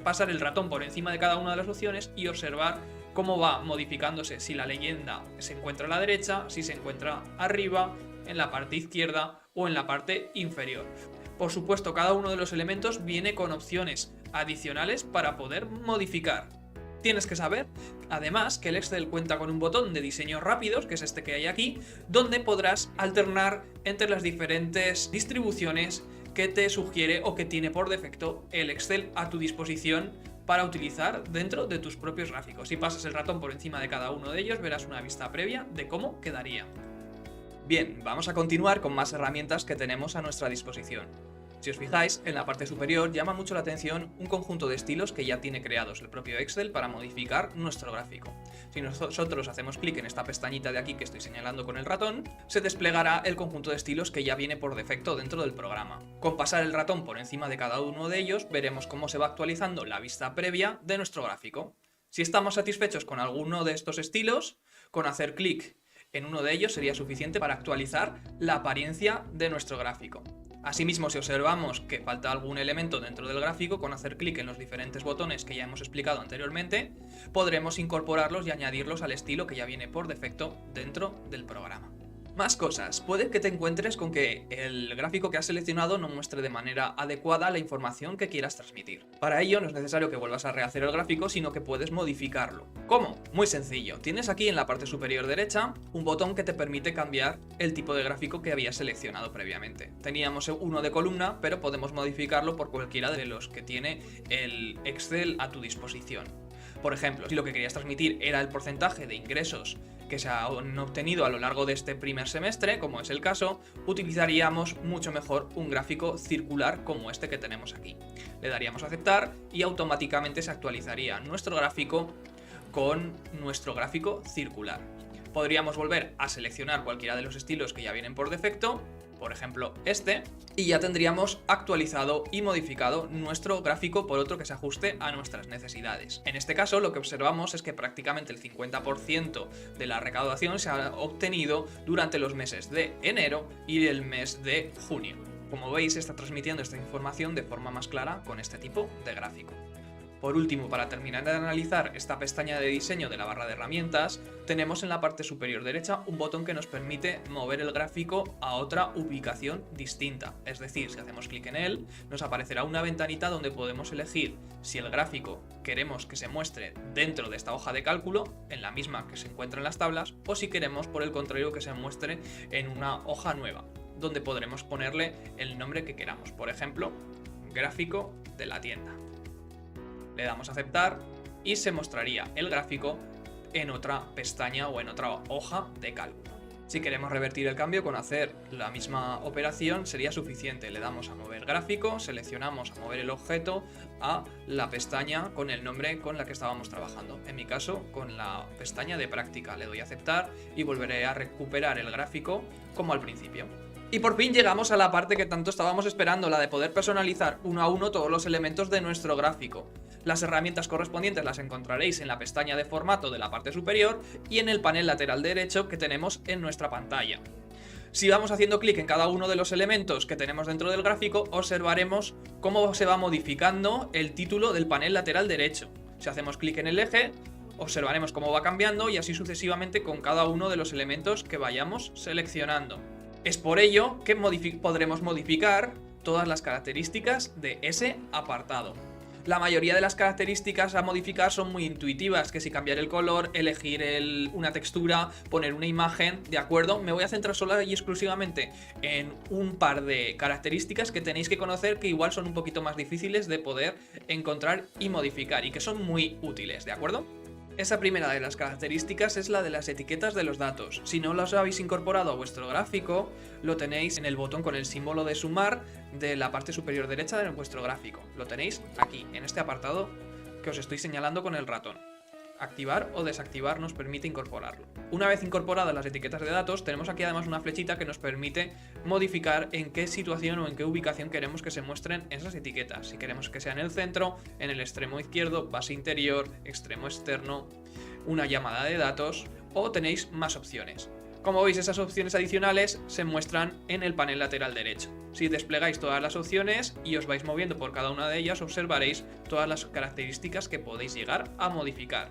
pasar el ratón por encima de cada una de las opciones y observar cómo va modificándose, si la leyenda se encuentra a la derecha, si se encuentra arriba, en la parte izquierda o en la parte inferior. Por supuesto, cada uno de los elementos viene con opciones adicionales para poder modificar. Tienes que saber, además, que el Excel cuenta con un botón de diseños rápidos, que es este que hay aquí, donde podrás alternar entre las diferentes distribuciones que te sugiere o que tiene por defecto el Excel a tu disposición para utilizar dentro de tus propios gráficos. Si pasas el ratón por encima de cada uno de ellos, verás una vista previa de cómo quedaría. Bien, vamos a continuar con más herramientas que tenemos a nuestra disposición. Si os fijáis, en la parte superior llama mucho la atención un conjunto de estilos que ya tiene creados el propio Excel para modificar nuestro gráfico. Si nosotros hacemos clic en esta pestañita de aquí que estoy señalando con el ratón, se desplegará el conjunto de estilos que ya viene por defecto dentro del programa. Con pasar el ratón por encima de cada uno de ellos, veremos cómo se va actualizando la vista previa de nuestro gráfico. Si estamos satisfechos con alguno de estos estilos, con hacer clic en uno de ellos sería suficiente para actualizar la apariencia de nuestro gráfico. Asimismo, si observamos que falta algún elemento dentro del gráfico, con hacer clic en los diferentes botones que ya hemos explicado anteriormente, podremos incorporarlos y añadirlos al estilo que ya viene por defecto dentro del programa. Más cosas. Puede que te encuentres con que el gráfico que has seleccionado no muestre de manera adecuada la información que quieras transmitir. Para ello no es necesario que vuelvas a rehacer el gráfico, sino que puedes modificarlo. ¿Cómo? Muy sencillo. Tienes aquí en la parte superior derecha un botón que te permite cambiar el tipo de gráfico que habías seleccionado previamente. Teníamos uno de columna, pero podemos modificarlo por cualquiera de los que tiene el Excel a tu disposición. Por ejemplo, si lo que querías transmitir era el porcentaje de ingresos que se han obtenido a lo largo de este primer semestre, como es el caso, utilizaríamos mucho mejor un gráfico circular como este que tenemos aquí. Le daríamos a aceptar y automáticamente se actualizaría nuestro gráfico con nuestro gráfico circular. Podríamos volver a seleccionar cualquiera de los estilos que ya vienen por defecto, por ejemplo este, y ya tendríamos actualizado y modificado nuestro gráfico por otro que se ajuste a nuestras necesidades. En este caso lo que observamos es que prácticamente el 50% de la recaudación se ha obtenido durante los meses de enero y el mes de junio. Como veis, se está transmitiendo esta información de forma más clara con este tipo de gráfico. Por último, para terminar de analizar esta pestaña de diseño de la barra de herramientas, tenemos en la parte superior derecha un botón que nos permite mover el gráfico a otra ubicación distinta. Es decir, si hacemos clic en él, nos aparecerá una ventanita donde podemos elegir si el gráfico queremos que se muestre dentro de esta hoja de cálculo, en la misma que se encuentra en las tablas, o si queremos, por el contrario, que se muestre en una hoja nueva, donde podremos ponerle el nombre que queramos. Por ejemplo, gráfico de la tienda. Le damos a aceptar y se mostraría el gráfico en otra pestaña o en otra hoja de cálculo. Si queremos revertir el cambio, con hacer la misma operación sería suficiente. Le damos a mover gráfico, seleccionamos a mover el objeto a la pestaña con el nombre con la que estábamos trabajando. En mi caso, con la pestaña de práctica. Le doy a aceptar y volveré a recuperar el gráfico como al principio. Y por fin llegamos a la parte que tanto estábamos esperando, la de poder personalizar uno a uno todos los elementos de nuestro gráfico. Las herramientas correspondientes las encontraréis en la pestaña de formato de la parte superior y en el panel lateral derecho que tenemos en nuestra pantalla. Si vamos haciendo clic en cada uno de los elementos que tenemos dentro del gráfico, observaremos cómo se va modificando el título del panel lateral derecho. Si hacemos clic en el eje, observaremos cómo va cambiando y así sucesivamente con cada uno de los elementos que vayamos seleccionando. Es por ello que podremos modificar todas las características de ese apartado. La mayoría de las características a modificar son muy intuitivas, que si cambiar el color, elegir una textura, poner una imagen, ¿de acuerdo? Me voy a centrar sola y exclusivamente en un par de características que tenéis que conocer, que igual son un poquito más difíciles de poder encontrar y modificar y que son muy útiles, ¿de acuerdo? Esa primera de las características es la de las etiquetas de los datos. Si no las habéis incorporado a vuestro gráfico, lo tenéis en el botón con el símbolo de sumar de la parte superior derecha de vuestro gráfico. Lo tenéis aquí, en este apartado que os estoy señalando con el ratón. Activar o desactivar nos permite incorporarlo. Una vez incorporadas las etiquetas de datos, tenemos aquí además una flechita que nos permite modificar en qué situación o en qué ubicación queremos que se muestren esas etiquetas. Si queremos que sea en el centro, en el extremo izquierdo, base interior, extremo externo, una llamada de datos, o tenéis más opciones. Como veis, esas opciones adicionales se muestran en el panel lateral derecho. Si desplegáis todas las opciones y os vais moviendo por cada una de ellas, observaréis todas las características que podéis llegar a modificar.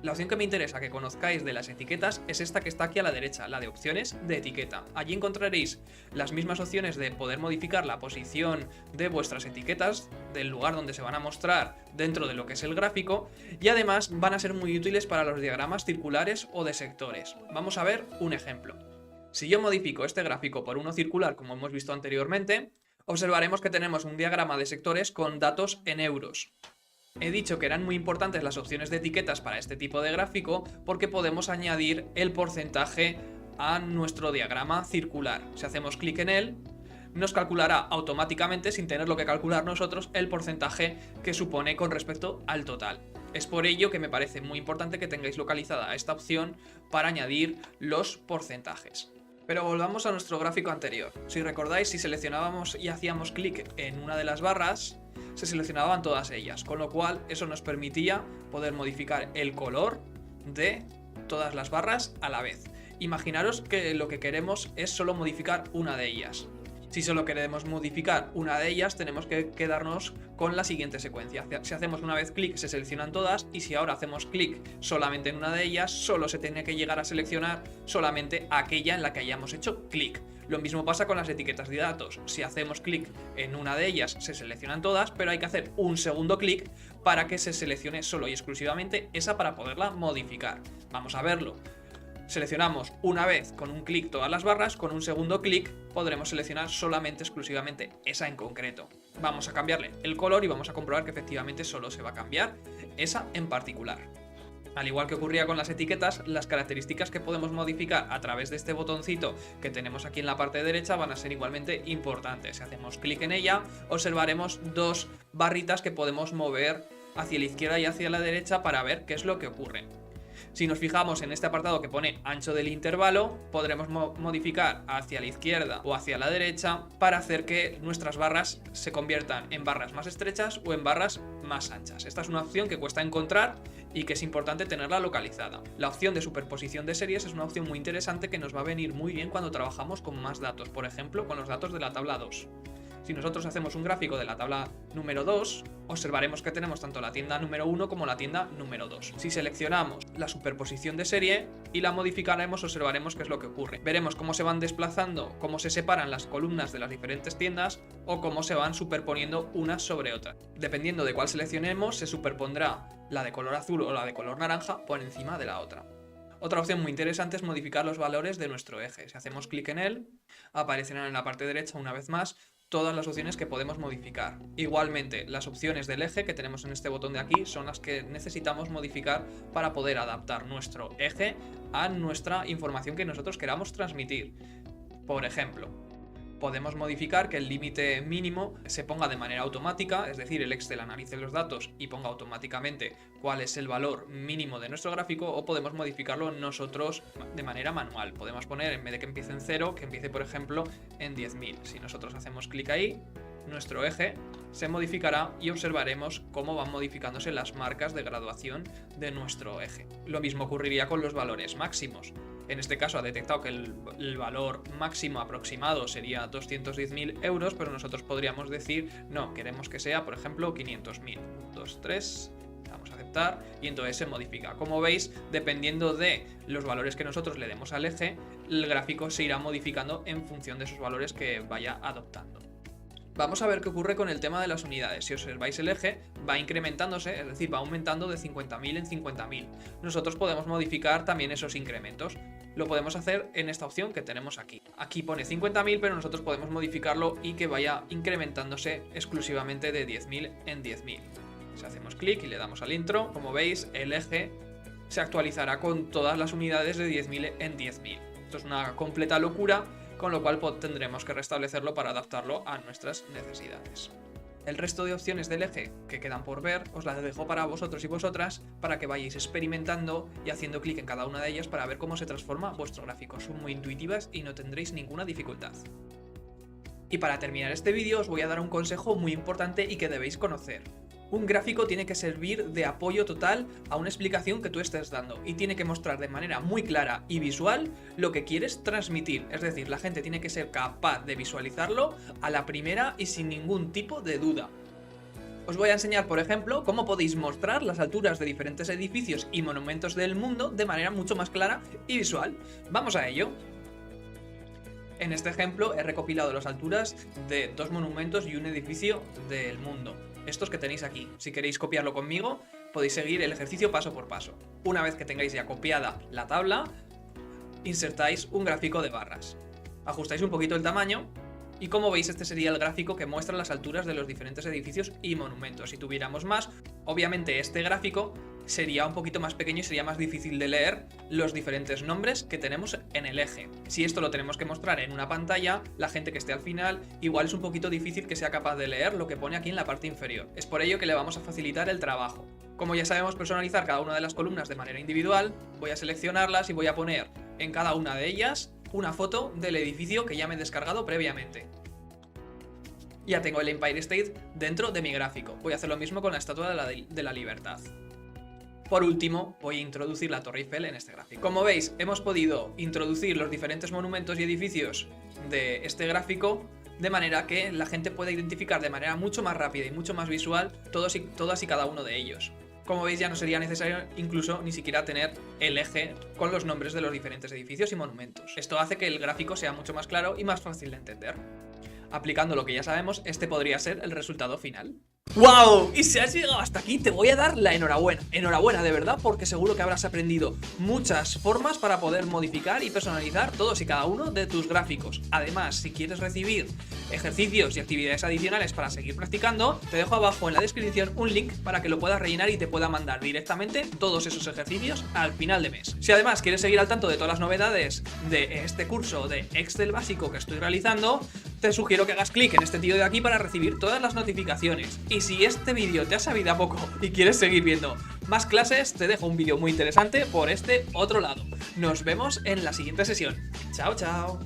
La opción que me interesa que conozcáis de las etiquetas es esta que está aquí a la derecha, la de opciones de etiqueta. Allí encontraréis las mismas opciones de poder modificar la posición de vuestras etiquetas, del lugar donde se van a mostrar dentro de lo que es el gráfico, y además van a ser muy útiles para los diagramas circulares o de sectores. Vamos a ver un ejemplo. Si yo modifico este gráfico por uno circular, como hemos visto anteriormente, observaremos que tenemos un diagrama de sectores con datos en euros. He dicho que eran muy importantes las opciones de etiquetas para este tipo de gráfico porque podemos añadir el porcentaje a nuestro diagrama circular. Si hacemos clic en él, nos calculará automáticamente, sin tenerlo que calcular nosotros, el porcentaje que supone con respecto al total. Es por ello que me parece muy importante que tengáis localizada esta opción para añadir los porcentajes. Pero volvamos a nuestro gráfico anterior. Si recordáis, si seleccionábamos y hacíamos clic en una de las barras, se seleccionaban todas ellas, con lo cual eso nos permitía poder modificar el color de todas las barras a la vez. Imaginaros que lo que queremos es solo modificar una de ellas. Si solo queremos modificar una de ellas, tenemos que quedarnos con la siguiente secuencia. Si hacemos una vez clic, se seleccionan todas, y si ahora hacemos clic solamente en una de ellas, solo se tiene que llegar a seleccionar solamente aquella en la que hayamos hecho clic. Lo mismo pasa con las etiquetas de datos. Si hacemos clic en una de ellas, se seleccionan todas, pero hay que hacer un segundo clic para que se seleccione solo y exclusivamente esa para poderla modificar. Vamos a verlo. Seleccionamos una vez con un clic todas las barras, con un segundo clic podremos seleccionar solamente, exclusivamente esa en concreto. Vamos a cambiarle el color y vamos a comprobar que efectivamente solo se va a cambiar esa en particular. Al igual que ocurría con las etiquetas, las características que podemos modificar a través de este botoncito que tenemos aquí en la parte derecha van a ser igualmente importantes. Si hacemos clic en ella, observaremos dos barritas que podemos mover hacia la izquierda y hacia la derecha para ver qué es lo que ocurre. Si nos fijamos en este apartado que pone ancho del intervalo, podremos modificar hacia la izquierda o hacia la derecha para hacer que nuestras barras se conviertan en barras más estrechas o en barras más anchas. Esta es una opción que cuesta encontrar y que es importante tenerla localizada. La opción de superposición de series es una opción muy interesante que nos va a venir muy bien cuando trabajamos con más datos, por ejemplo con los datos de la tabla 2. Si nosotros hacemos un gráfico de la tabla número 2, observaremos que tenemos tanto la tienda número 1 como la tienda número 2. Si seleccionamos la superposición de serie y la modificaremos, observaremos qué es lo que ocurre. Veremos cómo se van desplazando, cómo se separan las columnas de las diferentes tiendas o cómo se van superponiendo unas sobre otras. Dependiendo de cuál seleccionemos, se superpondrá la de color azul o la de color naranja por encima de la otra. Otra opción muy interesante es modificar los valores de nuestro eje. Si hacemos clic en él, aparecerán en la parte derecha una vez más todas las opciones que podemos modificar. Igualmente, las opciones del eje que tenemos en este botón de aquí son las que necesitamos modificar para poder adaptar nuestro eje a nuestra información que nosotros queramos transmitir. Por ejemplo, podemos modificar que el límite mínimo se ponga de manera automática, es decir, el Excel analice los datos y ponga automáticamente cuál es el valor mínimo de nuestro gráfico, o podemos modificarlo nosotros de manera manual. Podemos poner, en vez de que empiece en 0, que empiece, por ejemplo, en 10.000. Si nosotros hacemos clic ahí, nuestro eje se modificará y observaremos cómo van modificándose las marcas de graduación de nuestro eje. Lo mismo ocurriría con los valores máximos. En este caso ha detectado que el valor máximo aproximado sería 210.000 euros, pero nosotros podríamos decir, no, queremos que sea, por ejemplo, 500.000. 2, 3, damos a aceptar y entonces se modifica. Como veis, dependiendo de los valores que nosotros le demos al eje, el gráfico se irá modificando en función de esos valores que vaya adoptando. Vamos a ver qué ocurre con el tema de las unidades. Si observáis, el eje va incrementándose, es decir, va aumentando de 50.000 en 50.000. Nosotros podemos modificar también esos incrementos. Lo podemos hacer en esta opción que tenemos aquí. Aquí pone 50.000, pero nosotros podemos modificarlo y que vaya incrementándose exclusivamente de 10.000 en 10.000. Si hacemos clic y le damos al intro, como veis, el eje se actualizará con todas las unidades de 10.000 en 10.000. Esto es una completa locura, con lo cual tendremos que restablecerlo para adaptarlo a nuestras necesidades. El resto de opciones del eje que quedan por ver os las dejo para vosotros y vosotras para que vayáis experimentando y haciendo clic en cada una de ellas para ver cómo se transforma vuestro gráfico. Son muy intuitivas y no tendréis ninguna dificultad. Y para terminar este vídeo os voy a dar un consejo muy importante y que debéis conocer. Un gráfico tiene que servir de apoyo total a una explicación que tú estés dando y tiene que mostrar de manera muy clara y visual lo que quieres transmitir. Es decir, la gente tiene que ser capaz de visualizarlo a la primera y sin ningún tipo de duda. Os voy a enseñar, por ejemplo, cómo podéis mostrar las alturas de diferentes edificios y monumentos del mundo de manera mucho más clara y visual. ¡Vamos a ello! En este ejemplo he recopilado las alturas de 2 monumentos y un edificio del mundo. Estos que tenéis aquí. Si queréis copiarlo conmigo, podéis seguir el ejercicio paso por paso. Una vez que tengáis ya copiada la tabla, insertáis un gráfico de barras. Ajustáis un poquito el tamaño y como veis este sería el gráfico que muestra las alturas de los diferentes edificios y monumentos. Si tuviéramos más, obviamente este gráfico sería un poquito más pequeño y sería más difícil de leer los diferentes nombres que tenemos en el eje. Si esto lo tenemos que mostrar en una pantalla, la gente que esté al final igual es un poquito difícil que sea capaz de leer lo que pone aquí en la parte inferior. Es por ello que le vamos a facilitar el trabajo. Como ya sabemos personalizar cada una de las columnas de manera individual, voy a seleccionarlas y voy a poner en cada una de ellas una foto del edificio que ya me he descargado previamente. Ya tengo el Empire State dentro de mi gráfico. Voy a hacer lo mismo con la Estatua de la Libertad. Por último, voy a introducir la Torre Eiffel en este gráfico. Como veis, hemos podido introducir los diferentes monumentos y edificios de este gráfico de manera que la gente pueda identificar de manera mucho más rápida y mucho más visual todas y cada uno de ellos. Como veis, ya no sería necesario incluso ni siquiera tener el eje con los nombres de los diferentes edificios y monumentos. Esto hace que el gráfico sea mucho más claro y más fácil de entender. Aplicando lo que ya sabemos, este podría ser el resultado final. ¡Wow! Y si has llegado hasta aquí te voy a dar la enhorabuena. Enhorabuena de verdad, porque seguro que habrás aprendido muchas formas para poder modificar y personalizar todos y cada uno de tus gráficos. Además, si quieres recibir ejercicios y actividades adicionales para seguir practicando, te dejo abajo en la descripción un link para que lo puedas rellenar y te pueda mandar directamente todos esos ejercicios al final de mes. Si además quieres seguir al tanto de todas las novedades de este curso de Excel básico que estoy realizando, te sugiero que hagas clic en este tío de aquí para recibir todas las notificaciones. Y si este vídeo te ha sabido a poco y quieres seguir viendo más clases, te dejo un vídeo muy interesante por este otro lado. Nos vemos en la siguiente sesión. ¡Chao, chao!